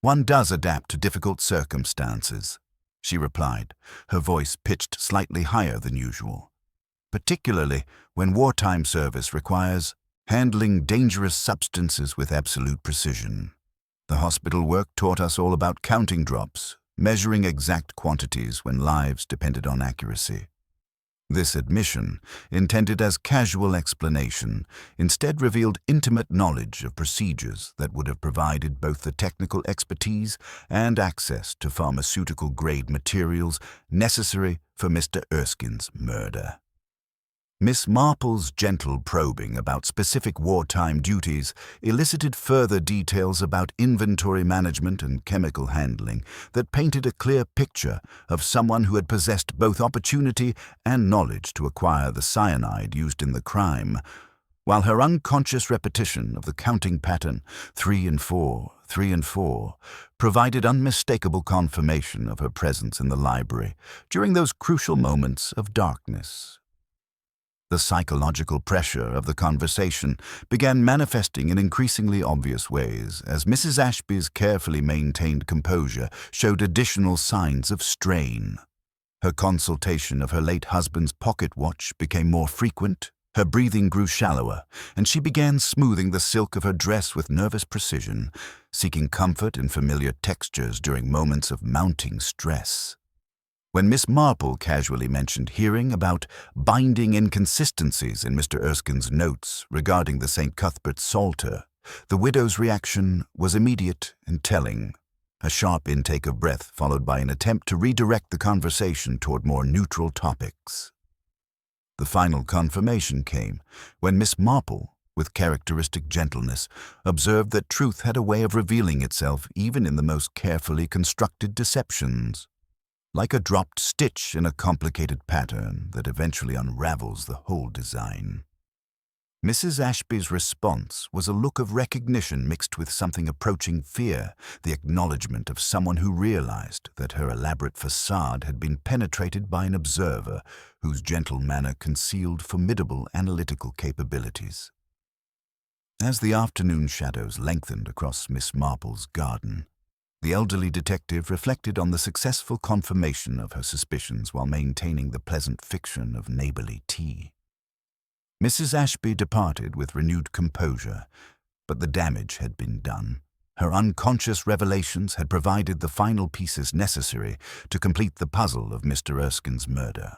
"One does adapt to difficult circumstances," she replied, her voice pitched slightly higher than usual, "particularly when wartime service requires handling dangerous substances with absolute precision. The hospital work taught us all about counting drops, measuring exact quantities when lives depended on accuracy." This admission, intended as casual explanation, instead revealed intimate knowledge of procedures that would have provided both the technical expertise and access to pharmaceutical-grade materials necessary for Mr. Erskine's murder. Miss Marple's gentle probing about specific wartime duties elicited further details about inventory management and chemical handling that painted a clear picture of someone who had possessed both opportunity and knowledge to acquire the cyanide used in the crime, while her unconscious repetition of the counting pattern 3 and 4, 3 and 4, provided unmistakable confirmation of her presence in the library during those crucial moments of darkness. The psychological pressure of the conversation began manifesting in increasingly obvious ways as Mrs. Ashby's carefully maintained composure showed additional signs of strain. Her consultation of her late husband's pocket watch became more frequent, her breathing grew shallower, and she began smoothing the silk of her dress with nervous precision, seeking comfort in familiar textures during moments of mounting stress. When Miss Marple casually mentioned hearing about binding inconsistencies in Mr. Erskine's notes regarding the St. Cuthbert's Psalter, the widow's reaction was immediate and telling, a sharp intake of breath followed by an attempt to redirect the conversation toward more neutral topics. The final confirmation came when Miss Marple, with characteristic gentleness, observed that truth had a way of revealing itself even in the most carefully constructed deceptions, like a dropped stitch in a complicated pattern that eventually unravels the whole design. Mrs. Ashby's response was a look of recognition mixed with something approaching fear, the acknowledgement of someone who realized that her elaborate facade had been penetrated by an observer whose gentle manner concealed formidable analytical capabilities. As the afternoon shadows lengthened across Miss Marple's garden, The elderly detective reflected on the successful confirmation of her suspicions while maintaining the pleasant fiction of neighborly tea. Mrs. Ashby departed with renewed composure, but the damage had been done. Her unconscious revelations had provided the final pieces necessary to complete the puzzle of Mr. Erskine's murder.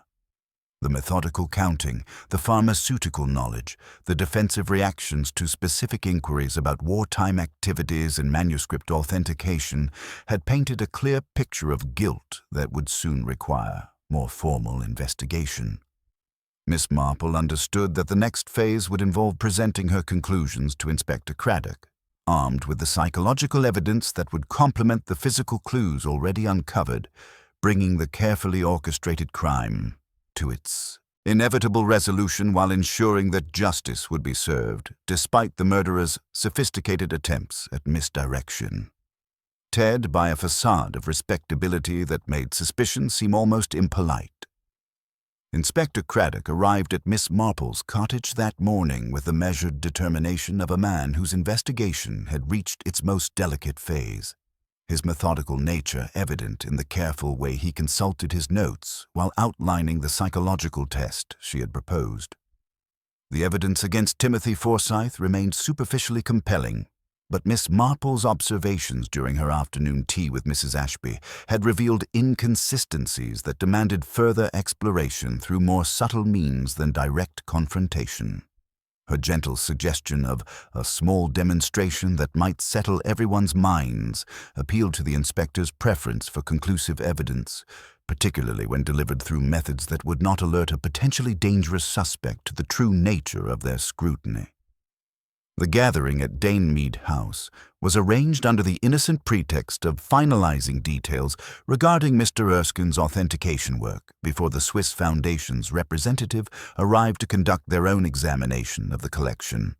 The methodical counting, the pharmaceutical knowledge, the defensive reactions to specific inquiries about wartime activities and manuscript authentication had painted a clear picture of guilt that would soon require more formal investigation. Miss Marple understood that the next phase would involve presenting her conclusions to Inspector Craddock, armed with the psychological evidence that would complement the physical clues already uncovered, bringing the carefully orchestrated crime to its inevitable resolution while ensuring that justice would be served, despite the murderer's sophisticated attempts at misdirection. Ted by a facade of respectability that made suspicion seem almost impolite. Inspector Craddock arrived at Miss Marple's cottage that morning with the measured determination of a man whose investigation had reached its most delicate phase, his methodical nature evident in the careful way he consulted his notes while outlining the psychological test she had proposed. The evidence against Timothy Forsyth remained superficially compelling, but Miss Marple's observations during her afternoon tea with Mrs. Ashby had revealed inconsistencies that demanded further exploration through more subtle means than direct confrontation. Her gentle suggestion of a small demonstration that might settle everyone's minds appealed to the inspector's preference for conclusive evidence, particularly when delivered through methods that would not alert a potentially dangerous suspect to the true nature of their scrutiny. The gathering at Mead House was arranged under the innocent pretext of finalizing details regarding Mr. Erskine's authentication work before the Swiss Foundation's representative arrived to conduct their own examination of the collection.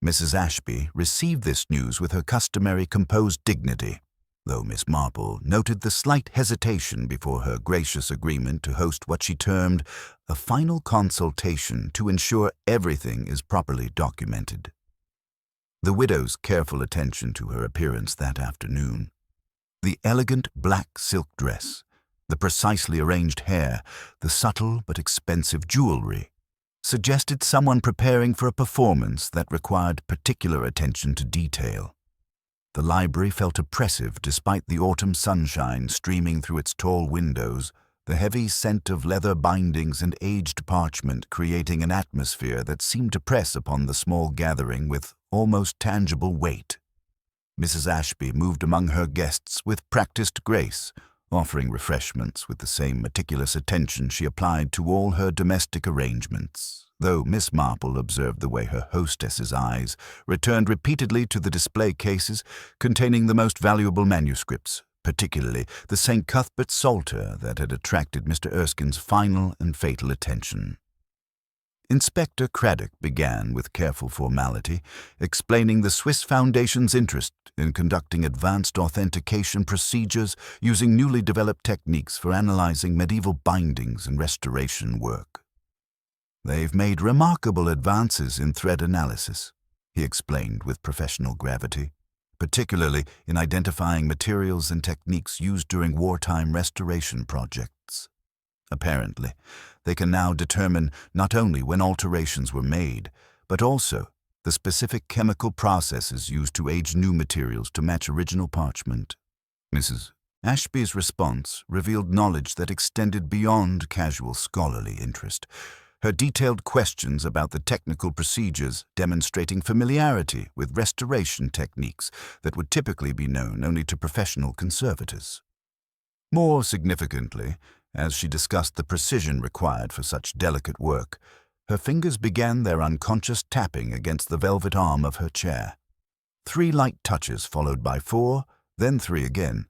Mrs. Ashby received this news with her customary composed dignity, though Miss Marple noted the slight hesitation before her gracious agreement to host what she termed a final consultation to ensure everything is properly documented. The widow's careful attention to her appearance that afternoon, the elegant black silk dress, the precisely arranged hair, the subtle but expensive jewelry, suggested someone preparing for a performance that required particular attention to detail. The library felt oppressive despite the autumn sunshine streaming through its tall windows, the heavy scent of leather bindings and aged parchment creating an atmosphere that seemed to press upon the small gathering with almost tangible weight. Mrs. Ashby moved among her guests with practiced grace, offering refreshments with the same meticulous attention she applied to all her domestic arrangements, though Miss Marple observed the way her hostess's eyes returned repeatedly to the display cases containing the most valuable manuscripts, particularly the St. Cuthbert Psalter that had attracted Mr. Erskine's final and fatal attention. Inspector Craddock began with careful formality, explaining the Swiss Foundation's interest in conducting advanced authentication procedures using newly developed techniques for analyzing medieval bindings and restoration work. "They've made remarkable advances in thread analysis," he explained with professional gravity, particularly in identifying materials and techniques used during wartime restoration projects. Apparently, they can now determine not only when alterations were made, but also the specific chemical processes used to age new materials to match original parchment. Mrs. Ashby's response revealed knowledge that extended beyond casual scholarly interest, her detailed questions about the technical procedures demonstrating familiarity with restoration techniques that would typically be known only to professional conservators. More significantly, as she discussed the precision required for such delicate work, her fingers began their unconscious tapping against the velvet arm of her chair. 3 light touches followed by 4, then 3 again,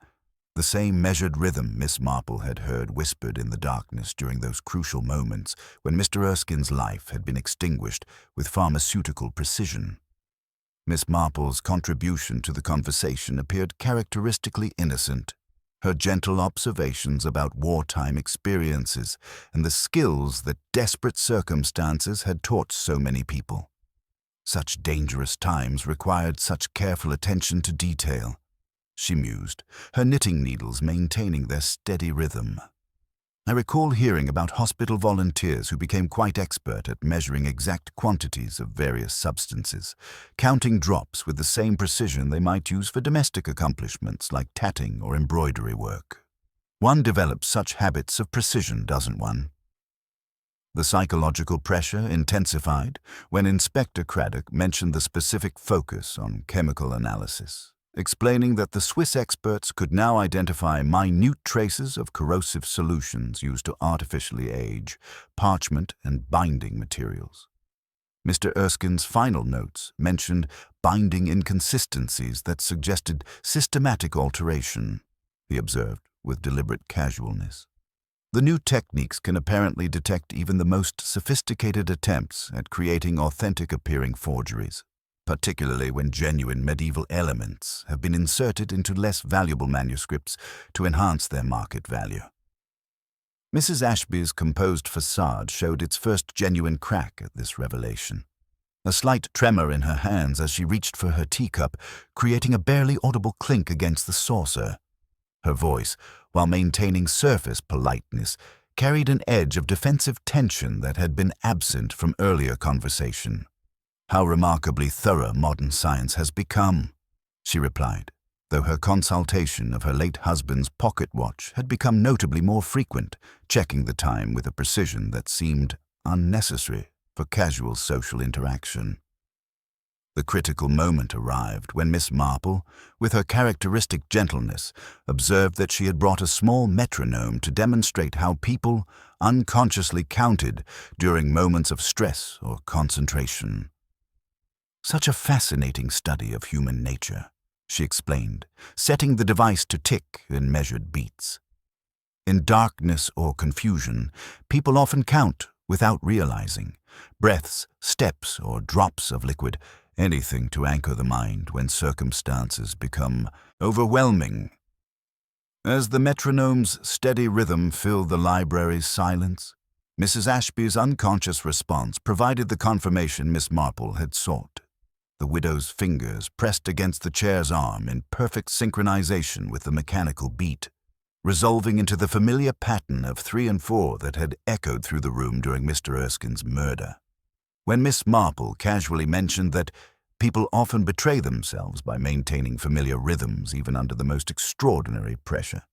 the same measured rhythm Miss Marple had heard whispered in the darkness during those crucial moments when Mr. Erskine's life had been extinguished with pharmaceutical precision. Miss Marple's contribution to the conversation appeared characteristically innocent, her gentle observations about wartime experiences and the skills that desperate circumstances had taught so many people. Such dangerous times required such careful attention to detail. she mused, her knitting needles maintaining their steady rhythm. I recall hearing about hospital volunteers who became quite expert at measuring exact quantities of various substances, counting drops with the same precision they might use for domestic accomplishments like tatting or embroidery work. One develops such habits of precision, doesn't one? The psychological pressure intensified when Inspector Craddock mentioned the specific focus on chemical analysis, explaining that the Swiss experts could now identify minute traces of corrosive solutions used to artificially age parchment and binding materials. Mr. Erskine's final notes mentioned binding inconsistencies that suggested systematic alteration, he observed with deliberate casualness. The new techniques can apparently detect even the most sophisticated attempts at creating authentic-appearing forgeries, particularly when genuine medieval elements have been inserted into less valuable manuscripts to enhance their market value. Mrs. Ashby's composed facade showed its first genuine crack at this revelation. A slight tremor in her hands as she reached for her teacup, creating a barely audible clink against the saucer. Her voice, while maintaining surface politeness, carried an edge of defensive tension that had been absent from earlier conversation. "How remarkably thorough modern science has become," she replied, though her consultation of her late husband's pocket watch had become notably more frequent, checking the time with a precision that seemed unnecessary for casual social interaction. The critical moment arrived when Miss Marple, with her characteristic gentleness, observed that she had brought a small metronome to demonstrate how people unconsciously counted during moments of stress or concentration. "Such a fascinating study of human nature," she explained, setting the device to tick in measured beats. "In darkness or confusion, people often count without realizing. Breaths, steps, or drops of liquid, anything to anchor the mind when circumstances become overwhelming." As the metronome's steady rhythm filled the library's silence, Mrs. Ashby's unconscious response provided the confirmation Miss Marple had sought. The widow's fingers pressed against the chair's arm in perfect synchronization with the mechanical beat, resolving into the familiar pattern of 3 and 4 that had echoed through the room during Mr. Erskine's murder. When Miss Marple casually mentioned that people often betray themselves by maintaining familiar rhythms even under the most extraordinary pressure,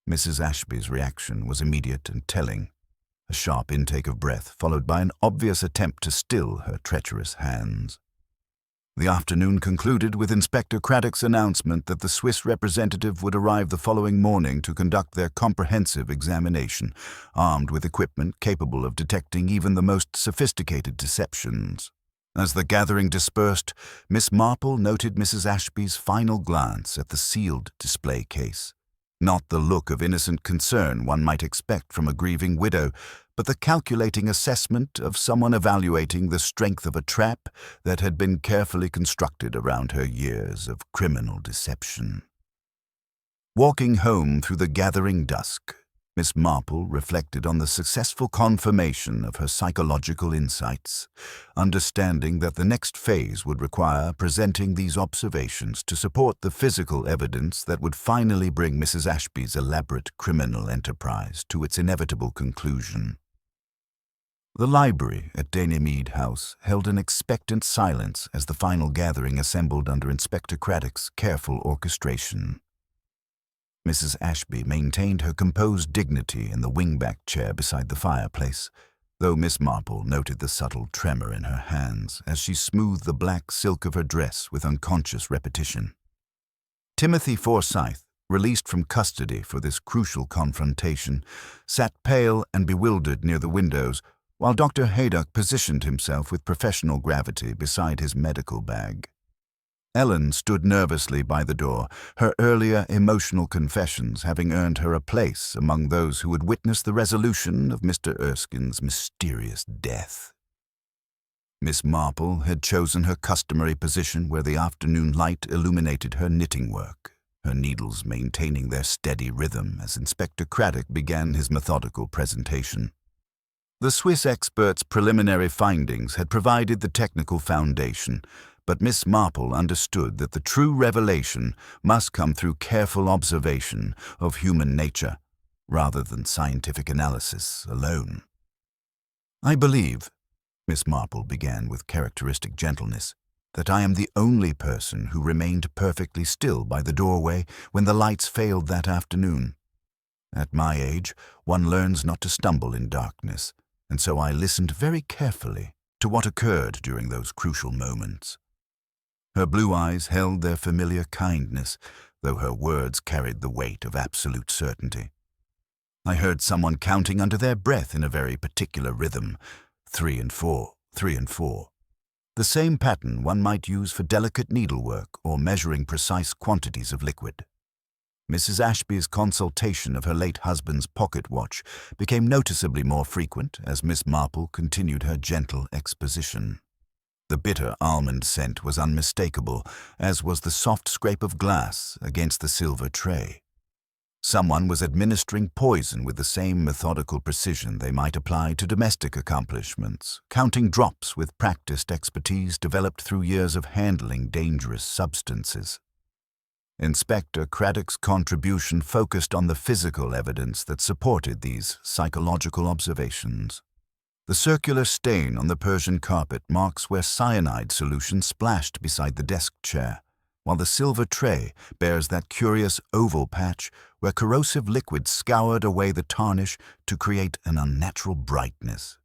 Mrs. Ashby's reaction was immediate and telling, a sharp intake of breath followed by an obvious attempt to still her treacherous hands. The afternoon concluded with Inspector Craddock's announcement that the Swiss representative would arrive the following morning to conduct their comprehensive examination, armed with equipment capable of detecting even the most sophisticated deceptions. As the gathering dispersed, Miss Marple noted Mrs. Ashby's final glance at the sealed display case. Not the look of innocent concern one might expect from a grieving widow, but the calculating assessment of someone evaluating the strength of a trap that had been carefully constructed around her years of criminal deception. Walking home through the gathering dusk, Miss Marple reflected on the successful confirmation of her psychological insights, understanding that the next phase would require presenting these observations to support the physical evidence that would finally bring Mrs. Ashby's elaborate criminal enterprise to its inevitable conclusion. The library at Mead House held an expectant silence as the final gathering assembled under Inspector Craddock's careful orchestration. Mrs. Ashby maintained her composed dignity in the wing-back chair beside the fireplace, though Miss Marple noted the subtle tremor in her hands as she smoothed the black silk of her dress with unconscious repetition. Timothy Forsyth, released from custody for this crucial confrontation, sat pale and bewildered near the windows, while Dr. Haydock positioned himself with professional gravity beside his medical bag. Ellen stood nervously by the door, her earlier emotional confessions having earned her a place among those who would witness the resolution of Mr. Erskine's mysterious death. Miss Marple had chosen her customary position where the afternoon light illuminated her knitting work, her needles maintaining their steady rhythm as Inspector Craddock began his methodical presentation. The Swiss expert's preliminary findings had provided the technical foundation, But Miss Marple understood that the true revelation must come through careful observation of human nature, rather than scientific analysis alone. "I believe," Miss Marple began with characteristic gentleness, "that I am the only person who remained perfectly still by the doorway when the lights failed that afternoon. At my age, one learns not to stumble in darkness, and so I listened very carefully to what occurred during those crucial moments." Her blue eyes held their familiar kindness, though her words carried the weight of absolute certainty. "I heard someone counting under their breath in a very particular rhythm, 3 and 4, 3 and 4. The same pattern one might use for delicate needlework or measuring precise quantities of liquid." Mrs. Ashby's consultation of her late husband's pocket watch became noticeably more frequent as Miss Marple continued her gentle exposition. The bitter almond scent was unmistakable, as was the soft scrape of glass against the silver tray. Someone was administering poison with the same methodical precision they might apply to domestic accomplishments, counting drops with practiced expertise developed through years of handling dangerous substances. Inspector Craddock's contribution focused on the physical evidence that supported these psychological observations. The circular stain on the Persian carpet marks where cyanide solution splashed beside the desk chair, while the silver tray bears that curious oval patch where corrosive liquid scoured away the tarnish to create an unnatural brightness.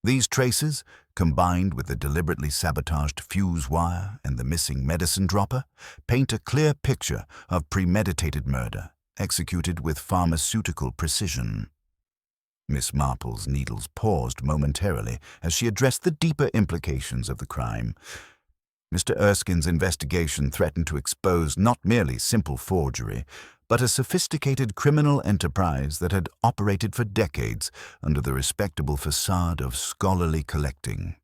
These traces, combined with the deliberately sabotaged fuse wire and the missing medicine dropper, paint a clear picture of premeditated murder, executed with pharmaceutical precision. Miss Marple's needles paused momentarily as she addressed the deeper implications of the crime. Mr. Erskine's investigation threatened to expose not merely simple forgery, but a sophisticated criminal enterprise that had operated for decades under the respectable facade of scholarly collecting.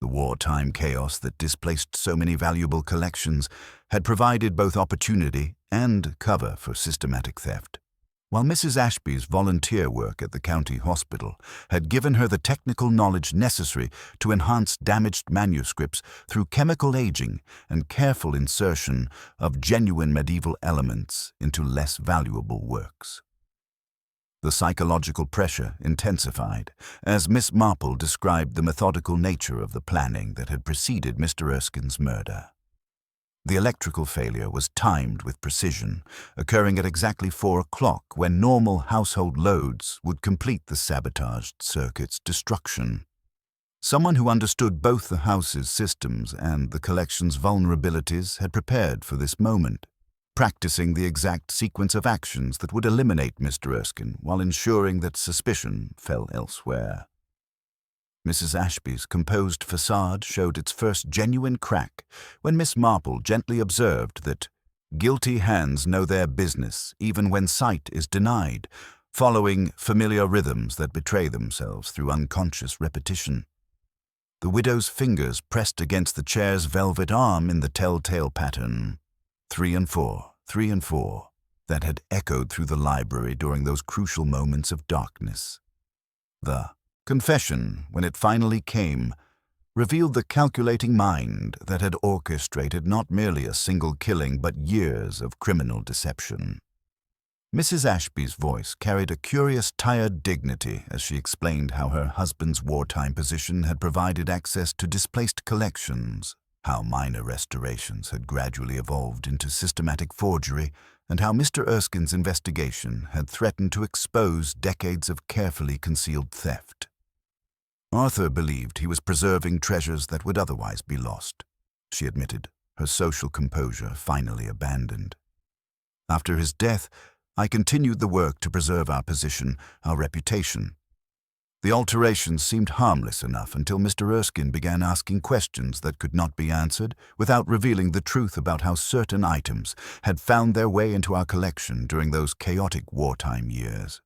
The wartime chaos that displaced so many valuable collections had provided both opportunity and cover for systematic theft, while Mrs. Ashby's volunteer work at the county hospital had given her the technical knowledge necessary to enhance damaged manuscripts through chemical aging and careful insertion of genuine medieval elements into less valuable works. The psychological pressure intensified as Miss Marple described the methodical nature of the planning that had preceded Mr. Erskine's murder. The electrical failure was timed with precision, occurring at exactly 4 o'clock when normal household loads would complete the sabotaged circuit's destruction. Someone who understood both the house's systems and the collection's vulnerabilities had prepared for this moment, practicing the exact sequence of actions that would eliminate Mr. Erskine while ensuring that suspicion fell elsewhere. Mrs. Ashby's composed facade showed its first genuine crack when Miss Marple gently observed that guilty hands know their business even when sight is denied, following familiar rhythms that betray themselves through unconscious repetition. The widow's fingers pressed against the chair's velvet arm in the telltale pattern, 3 and 4, 3 and 4, that had echoed through the library during those crucial moments of darkness. The confession, when it finally came, revealed the calculating mind that had orchestrated not merely a single killing but years of criminal deception. Mrs. Ashby's voice carried a curious, tired dignity as she explained how her husband's wartime position had provided access to displaced collections, how minor restorations had gradually evolved into systematic forgery, and how Mr. Erskine's investigation had threatened to expose decades of carefully concealed theft. Arthur believed he was preserving treasures that would otherwise be lost, she admitted, her social composure finally abandoned. After his death, I continued the work to preserve our position, our reputation. The alterations seemed harmless enough until Mr. Erskine began asking questions that could not be answered without revealing the truth about how certain items had found their way into our collection during those chaotic wartime years.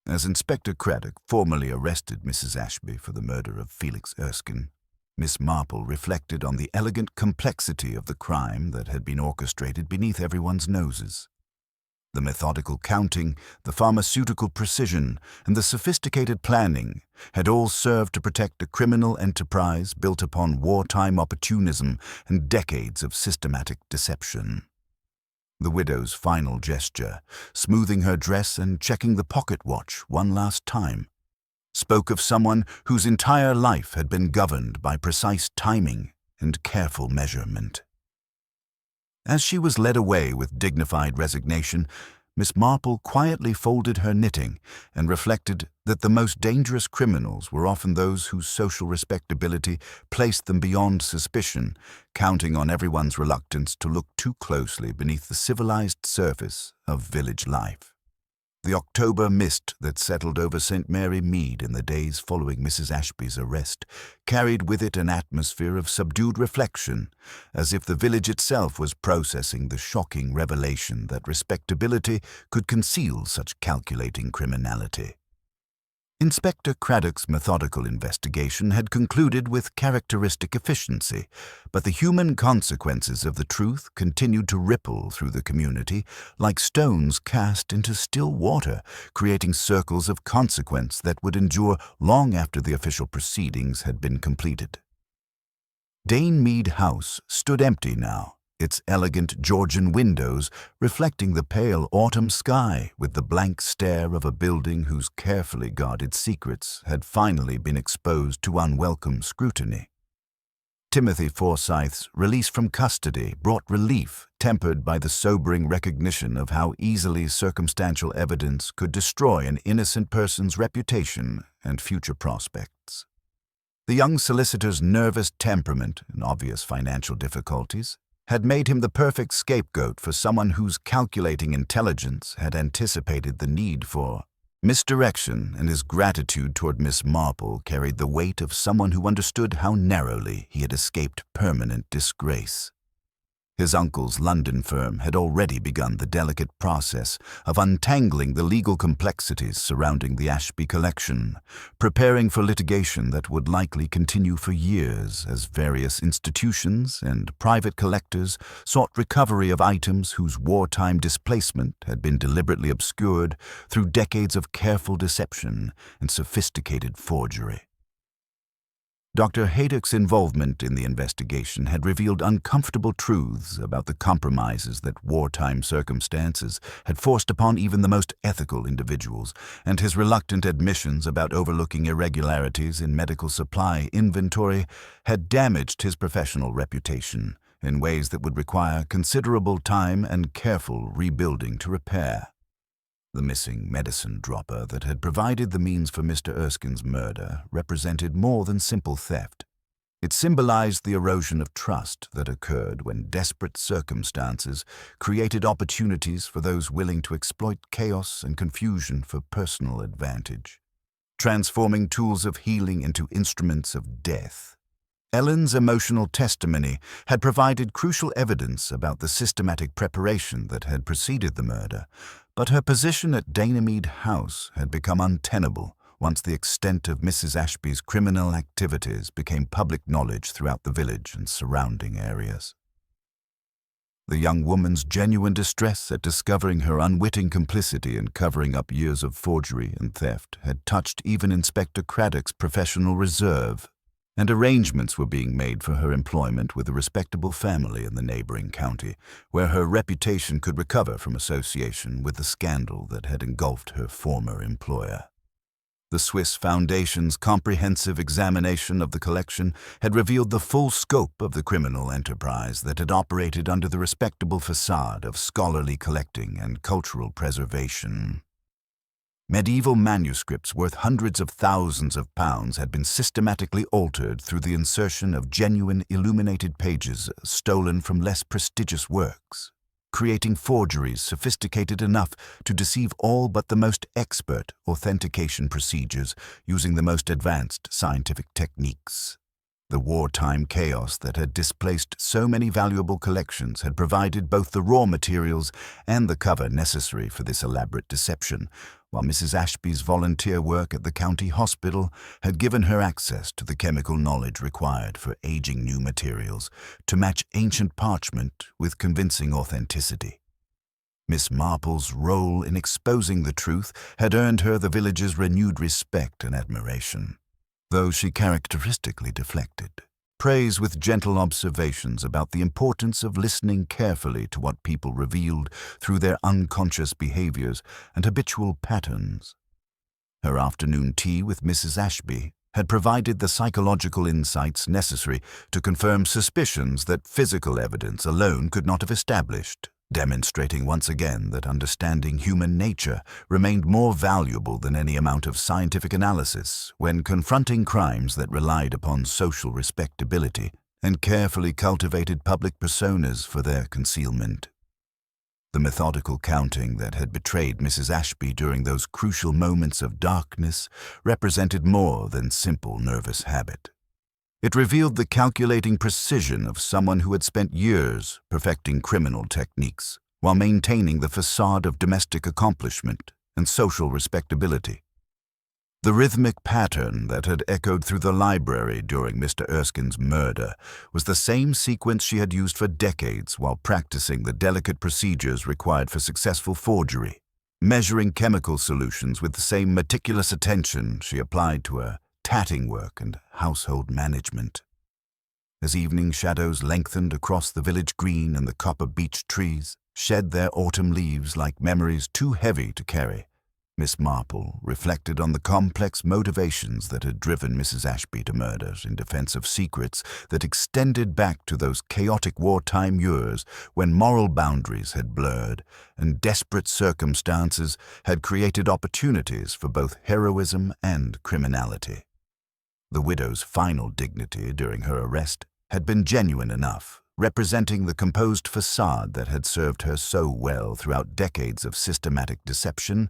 As Inspector Craddock formally arrested Mrs. Ashby for the murder of Felix Erskine, Miss Marple reflected on the elegant complexity of the crime that had been orchestrated beneath everyone's noses. The methodical counting, the pharmaceutical precision, and the sophisticated planning had all served to protect a criminal enterprise built upon wartime opportunism and decades of systematic deception. The widow's final gesture, smoothing her dress and checking the pocket watch one last time, spoke of someone whose entire life had been governed by precise timing and careful measurement. As she was led away with dignified resignation, Miss Marple quietly folded her knitting and reflected that the most dangerous criminals were often those whose social respectability placed them beyond suspicion, counting on everyone's reluctance to look too closely beneath the civilized surface of village life. The October mist that settled over St. Mary Mead in the days following Mrs. Ashby's arrest carried with it an atmosphere of subdued reflection, as if the village itself was processing the shocking revelation that respectability could conceal such calculating criminality. Inspector Craddock's methodical investigation had concluded with characteristic efficiency, but the human consequences of the truth continued to ripple through the community like stones cast into still water, creating circles of consequence that would endure long after the official proceedings had been completed. Dane Mead House stood empty now, its elegant Georgian windows reflecting the pale autumn sky with the blank stare of a building whose carefully guarded secrets had finally been exposed to unwelcome scrutiny. Timothy Forsyth's release from custody brought relief, tempered by the sobering recognition of how easily circumstantial evidence could destroy an innocent person's reputation and future prospects. The young solicitor's nervous temperament and obvious financial difficulties had made him the perfect scapegoat for someone whose calculating intelligence had anticipated the need for misdirection, and his gratitude toward Miss Marple carried the weight of someone who understood how narrowly he had escaped permanent disgrace. His uncle's London firm had already begun the delicate process of untangling the legal complexities surrounding the Ashby collection, preparing for litigation that would likely continue for years as various institutions and private collectors sought recovery of items whose wartime displacement had been deliberately obscured through decades of careful deception and sophisticated forgery. Dr. Haydock's involvement in the investigation had revealed uncomfortable truths about the compromises that wartime circumstances had forced upon even the most ethical individuals, and his reluctant admissions about overlooking irregularities in medical supply inventory had damaged his professional reputation in ways that would require considerable time and careful rebuilding to repair. The missing medicine dropper that had provided the means for Mr. Erskine's murder represented more than simple theft. It symbolized the erosion of trust that occurred when desperate circumstances created opportunities for those willing to exploit chaos and confusion for personal advantage, transforming tools of healing into instruments of death. Ellen's emotional testimony had provided crucial evidence about the systematic preparation that had preceded the murder, but her position at Mead House had become untenable once the extent of Mrs. Ashby's criminal activities became public knowledge throughout the village and surrounding areas. The young woman's genuine distress at discovering her unwitting complicity in covering up years of forgery and theft had touched even Inspector Craddock's professional reserve, and arrangements were being made for her employment with a respectable family in the neighboring county, where her reputation could recover from association with the scandal that had engulfed her former employer. The Swiss Foundation's comprehensive examination of the collection had revealed the full scope of the criminal enterprise that had operated under the respectable facade of scholarly collecting and cultural preservation. Medieval manuscripts worth hundreds of thousands of pounds had been systematically altered through the insertion of genuine illuminated pages stolen from less prestigious works, creating forgeries sophisticated enough to deceive all but the most expert authentication procedures using the most advanced scientific techniques. The wartime chaos that had displaced so many valuable collections had provided both the raw materials and the cover necessary for this elaborate deception, while Mrs. Ashby's volunteer work at the county hospital had given her access to the chemical knowledge required for aging new materials to match ancient parchment with convincing authenticity. Miss Marple's role in exposing the truth had earned her the village's renewed respect and admiration, though she characteristically deflected praise with gentle observations about the importance of listening carefully to what people revealed through their unconscious behaviors and habitual patterns. Her afternoon tea with Mrs. Ashby had provided the psychological insights necessary to confirm suspicions that physical evidence alone could not have established, demonstrating once again that understanding human nature remained more valuable than any amount of scientific analysis when confronting crimes that relied upon social respectability and carefully cultivated public personas for their concealment. The methodical counting that had betrayed Mrs. Ashby during those crucial moments of darkness represented more than simple nervous habit. It revealed the calculating precision of someone who had spent years perfecting criminal techniques while maintaining the facade of domestic accomplishment and social respectability. The rhythmic pattern that had echoed through the library during Mr. Erskine's murder was the same sequence she had used for decades while practicing the delicate procedures required for successful forgery, measuring chemical solutions with the same meticulous attention she applied to her tatting work and household management. As evening shadows lengthened across the village green and the copper beech trees shed their autumn leaves like memories too heavy to carry, Miss Marple reflected on the complex motivations that had driven Mrs. Ashby to murder in defense of secrets that extended back to those chaotic wartime years when moral boundaries had blurred and desperate circumstances had created opportunities for both heroism and criminality. The widow's final dignity during her arrest had been genuine enough, representing the composed facade that had served her so well throughout decades of systematic deception,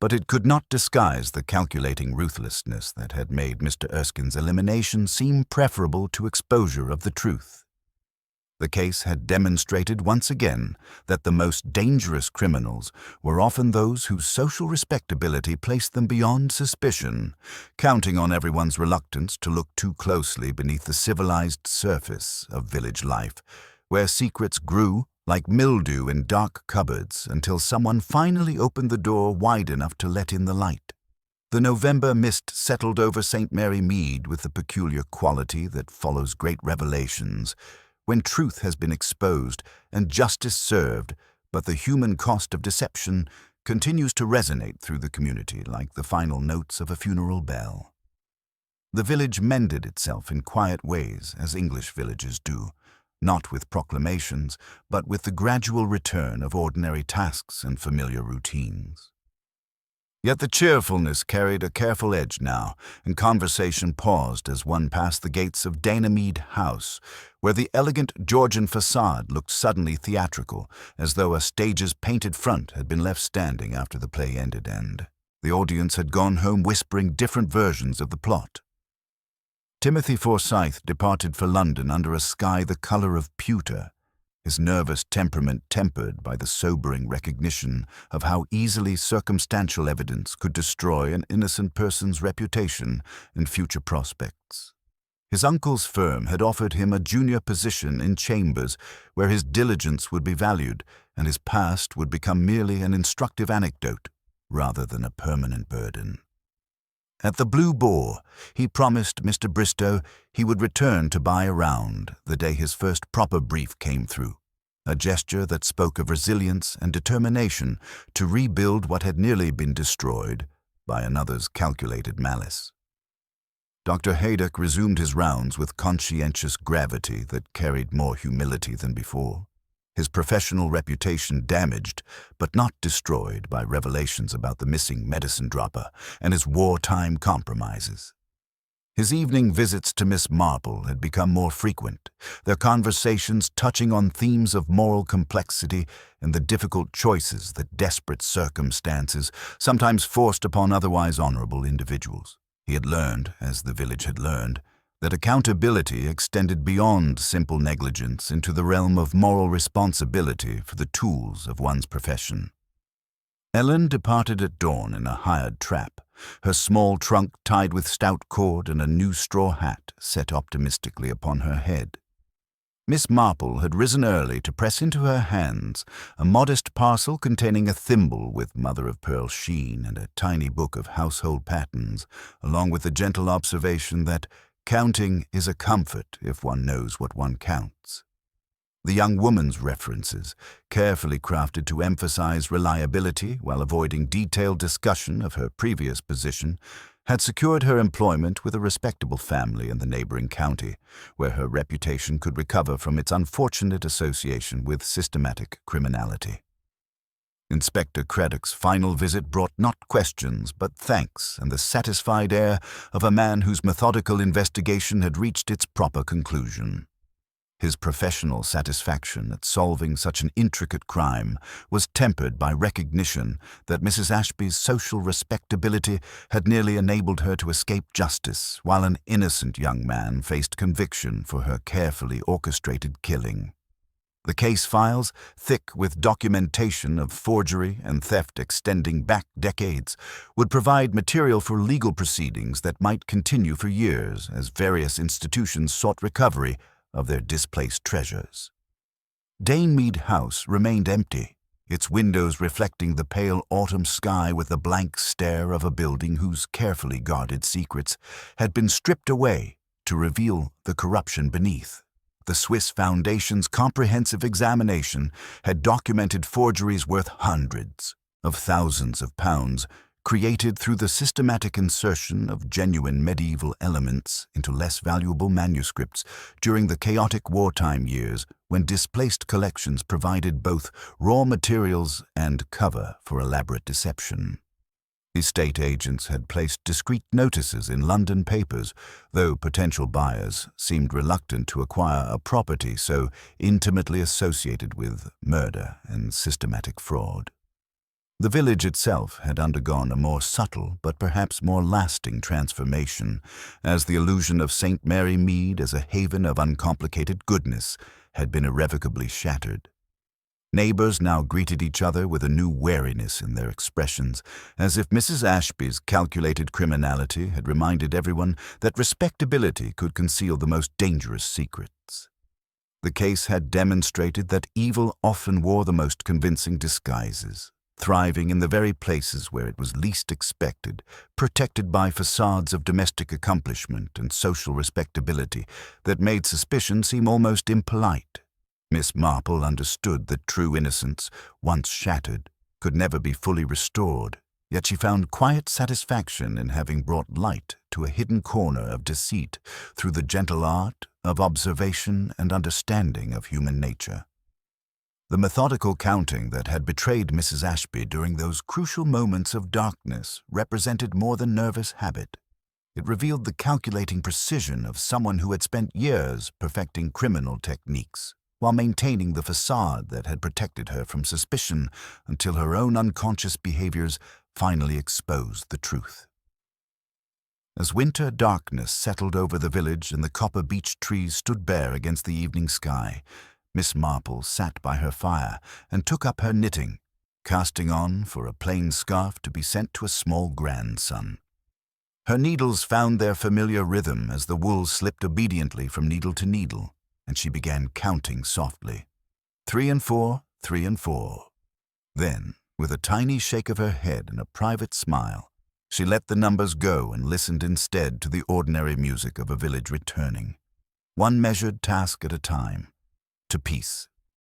but it could not disguise the calculating ruthlessness that had made Mr. Erskine's elimination seem preferable to exposure of the truth. The case had demonstrated once again that the most dangerous criminals were often those whose social respectability placed them beyond suspicion, counting on everyone's reluctance to look too closely beneath the civilized surface of village life, where secrets grew like mildew in dark cupboards until someone finally opened the door wide enough to let in the light. The November mist settled over St. Mary Mead with the peculiar quality that follows great revelations, when truth has been exposed and justice served, but the human cost of deception continues to resonate through the community like the final notes of a funeral bell. The village mended itself in quiet ways, as English villages do, not with proclamations, but with the gradual return of ordinary tasks and familiar routines. Yet the cheerfulness carried a careful edge now, and conversation paused as one passed the gates of Mead House, where the elegant Georgian facade looked suddenly theatrical, as though a stage's painted front had been left standing after the play ended and the audience had gone home whispering different versions of the plot. Timothy Forsyth departed for London under a sky the colour of pewter, his nervous temperament tempered by the sobering recognition of how easily circumstantial evidence could destroy an innocent person's reputation and future prospects. His uncle's firm had offered him a junior position in chambers where his diligence would be valued and his past would become merely an instructive anecdote rather than a permanent burden. At the Blue Boar, he promised Mr. Bristow he would return to buy a round the day his first proper brief came through, a gesture that spoke of resilience and determination to rebuild what had nearly been destroyed by another's calculated malice. Dr. Haydock resumed his rounds with conscientious gravity that carried more humility than before, his professional reputation damaged but not destroyed by revelations about the missing medicine dropper and his wartime compromises. His evening visits to Miss Marple had become more frequent, their conversations touching on themes of moral complexity and the difficult choices that desperate circumstances sometimes forced upon otherwise honorable individuals. He had learned, as the village had learned, that accountability extended beyond simple negligence into the realm of moral responsibility for the tools of one's profession. Ellen departed at dawn in a hired trap, her small trunk tied with stout cord and a new straw hat set optimistically upon her head. Miss Marple had risen early to press into her hands a modest parcel containing a thimble with mother-of-pearl sheen and a tiny book of household patterns, along with the gentle observation that counting is a comfort if one knows what one counts. The young woman's references, carefully crafted to emphasize reliability while avoiding detailed discussion of her previous position, had secured her employment with a respectable family in the neighboring county, where her reputation could recover from its unfortunate association with systematic criminality. Inspector Craddock's final visit brought not questions but thanks and the satisfied air of a man whose methodical investigation had reached its proper conclusion. His professional satisfaction at solving such an intricate crime was tempered by recognition that Mrs. Ashby's social respectability had nearly enabled her to escape justice, while an innocent young man faced conviction for her carefully orchestrated killing. The case files, thick with documentation of forgery and theft extending back decades, would provide material for legal proceedings that might continue for years as various institutions sought recovery of their displaced treasures. Dane Mead House remained empty, its windows reflecting the pale autumn sky with the blank stare of a building whose carefully guarded secrets had been stripped away to reveal the corruption beneath. The Swiss Foundation's comprehensive examination had documented forgeries worth hundreds of thousands of pounds, created through the systematic insertion of genuine medieval elements into less valuable manuscripts during the chaotic wartime years when displaced collections provided both raw materials and cover for elaborate deception. Estate agents had placed discreet notices in London papers, though potential buyers seemed reluctant to acquire a property so intimately associated with murder and systematic fraud. The village itself had undergone a more subtle but perhaps more lasting transformation, as the illusion of St. Mary Mead as a haven of uncomplicated goodness had been irrevocably shattered. Neighbors now greeted each other with a new wariness in their expressions, as if Mrs. Ashby's calculated criminality had reminded everyone that respectability could conceal the most dangerous secrets. The case had demonstrated that evil often wore the most convincing disguises, thriving in the very places where it was least expected, protected by facades of domestic accomplishment and social respectability that made suspicion seem almost impolite. Miss Marple understood that true innocence, once shattered, could never be fully restored, yet she found quiet satisfaction in having brought light to a hidden corner of deceit through the gentle art of observation and understanding of human nature. The methodical counting that had betrayed Mrs. Ashby during those crucial moments of darkness represented more than nervous habit. It revealed the calculating precision of someone who had spent years perfecting criminal techniques, while maintaining the facade that had protected her from suspicion until her own unconscious behaviors finally exposed the truth. As winter darkness settled over the village and the copper beech trees stood bare against the evening sky, Miss Marple sat by her fire and took up her knitting, casting on for a plain scarf to be sent to a small grandson. Her needles found their familiar rhythm as the wool slipped obediently from needle to needle, and she began counting softly. 3 and 4, 3 and 4. Then, with a tiny shake of her head and a private smile, she let the numbers go and listened instead to the ordinary music of a village returning, one measured task at a time, to peace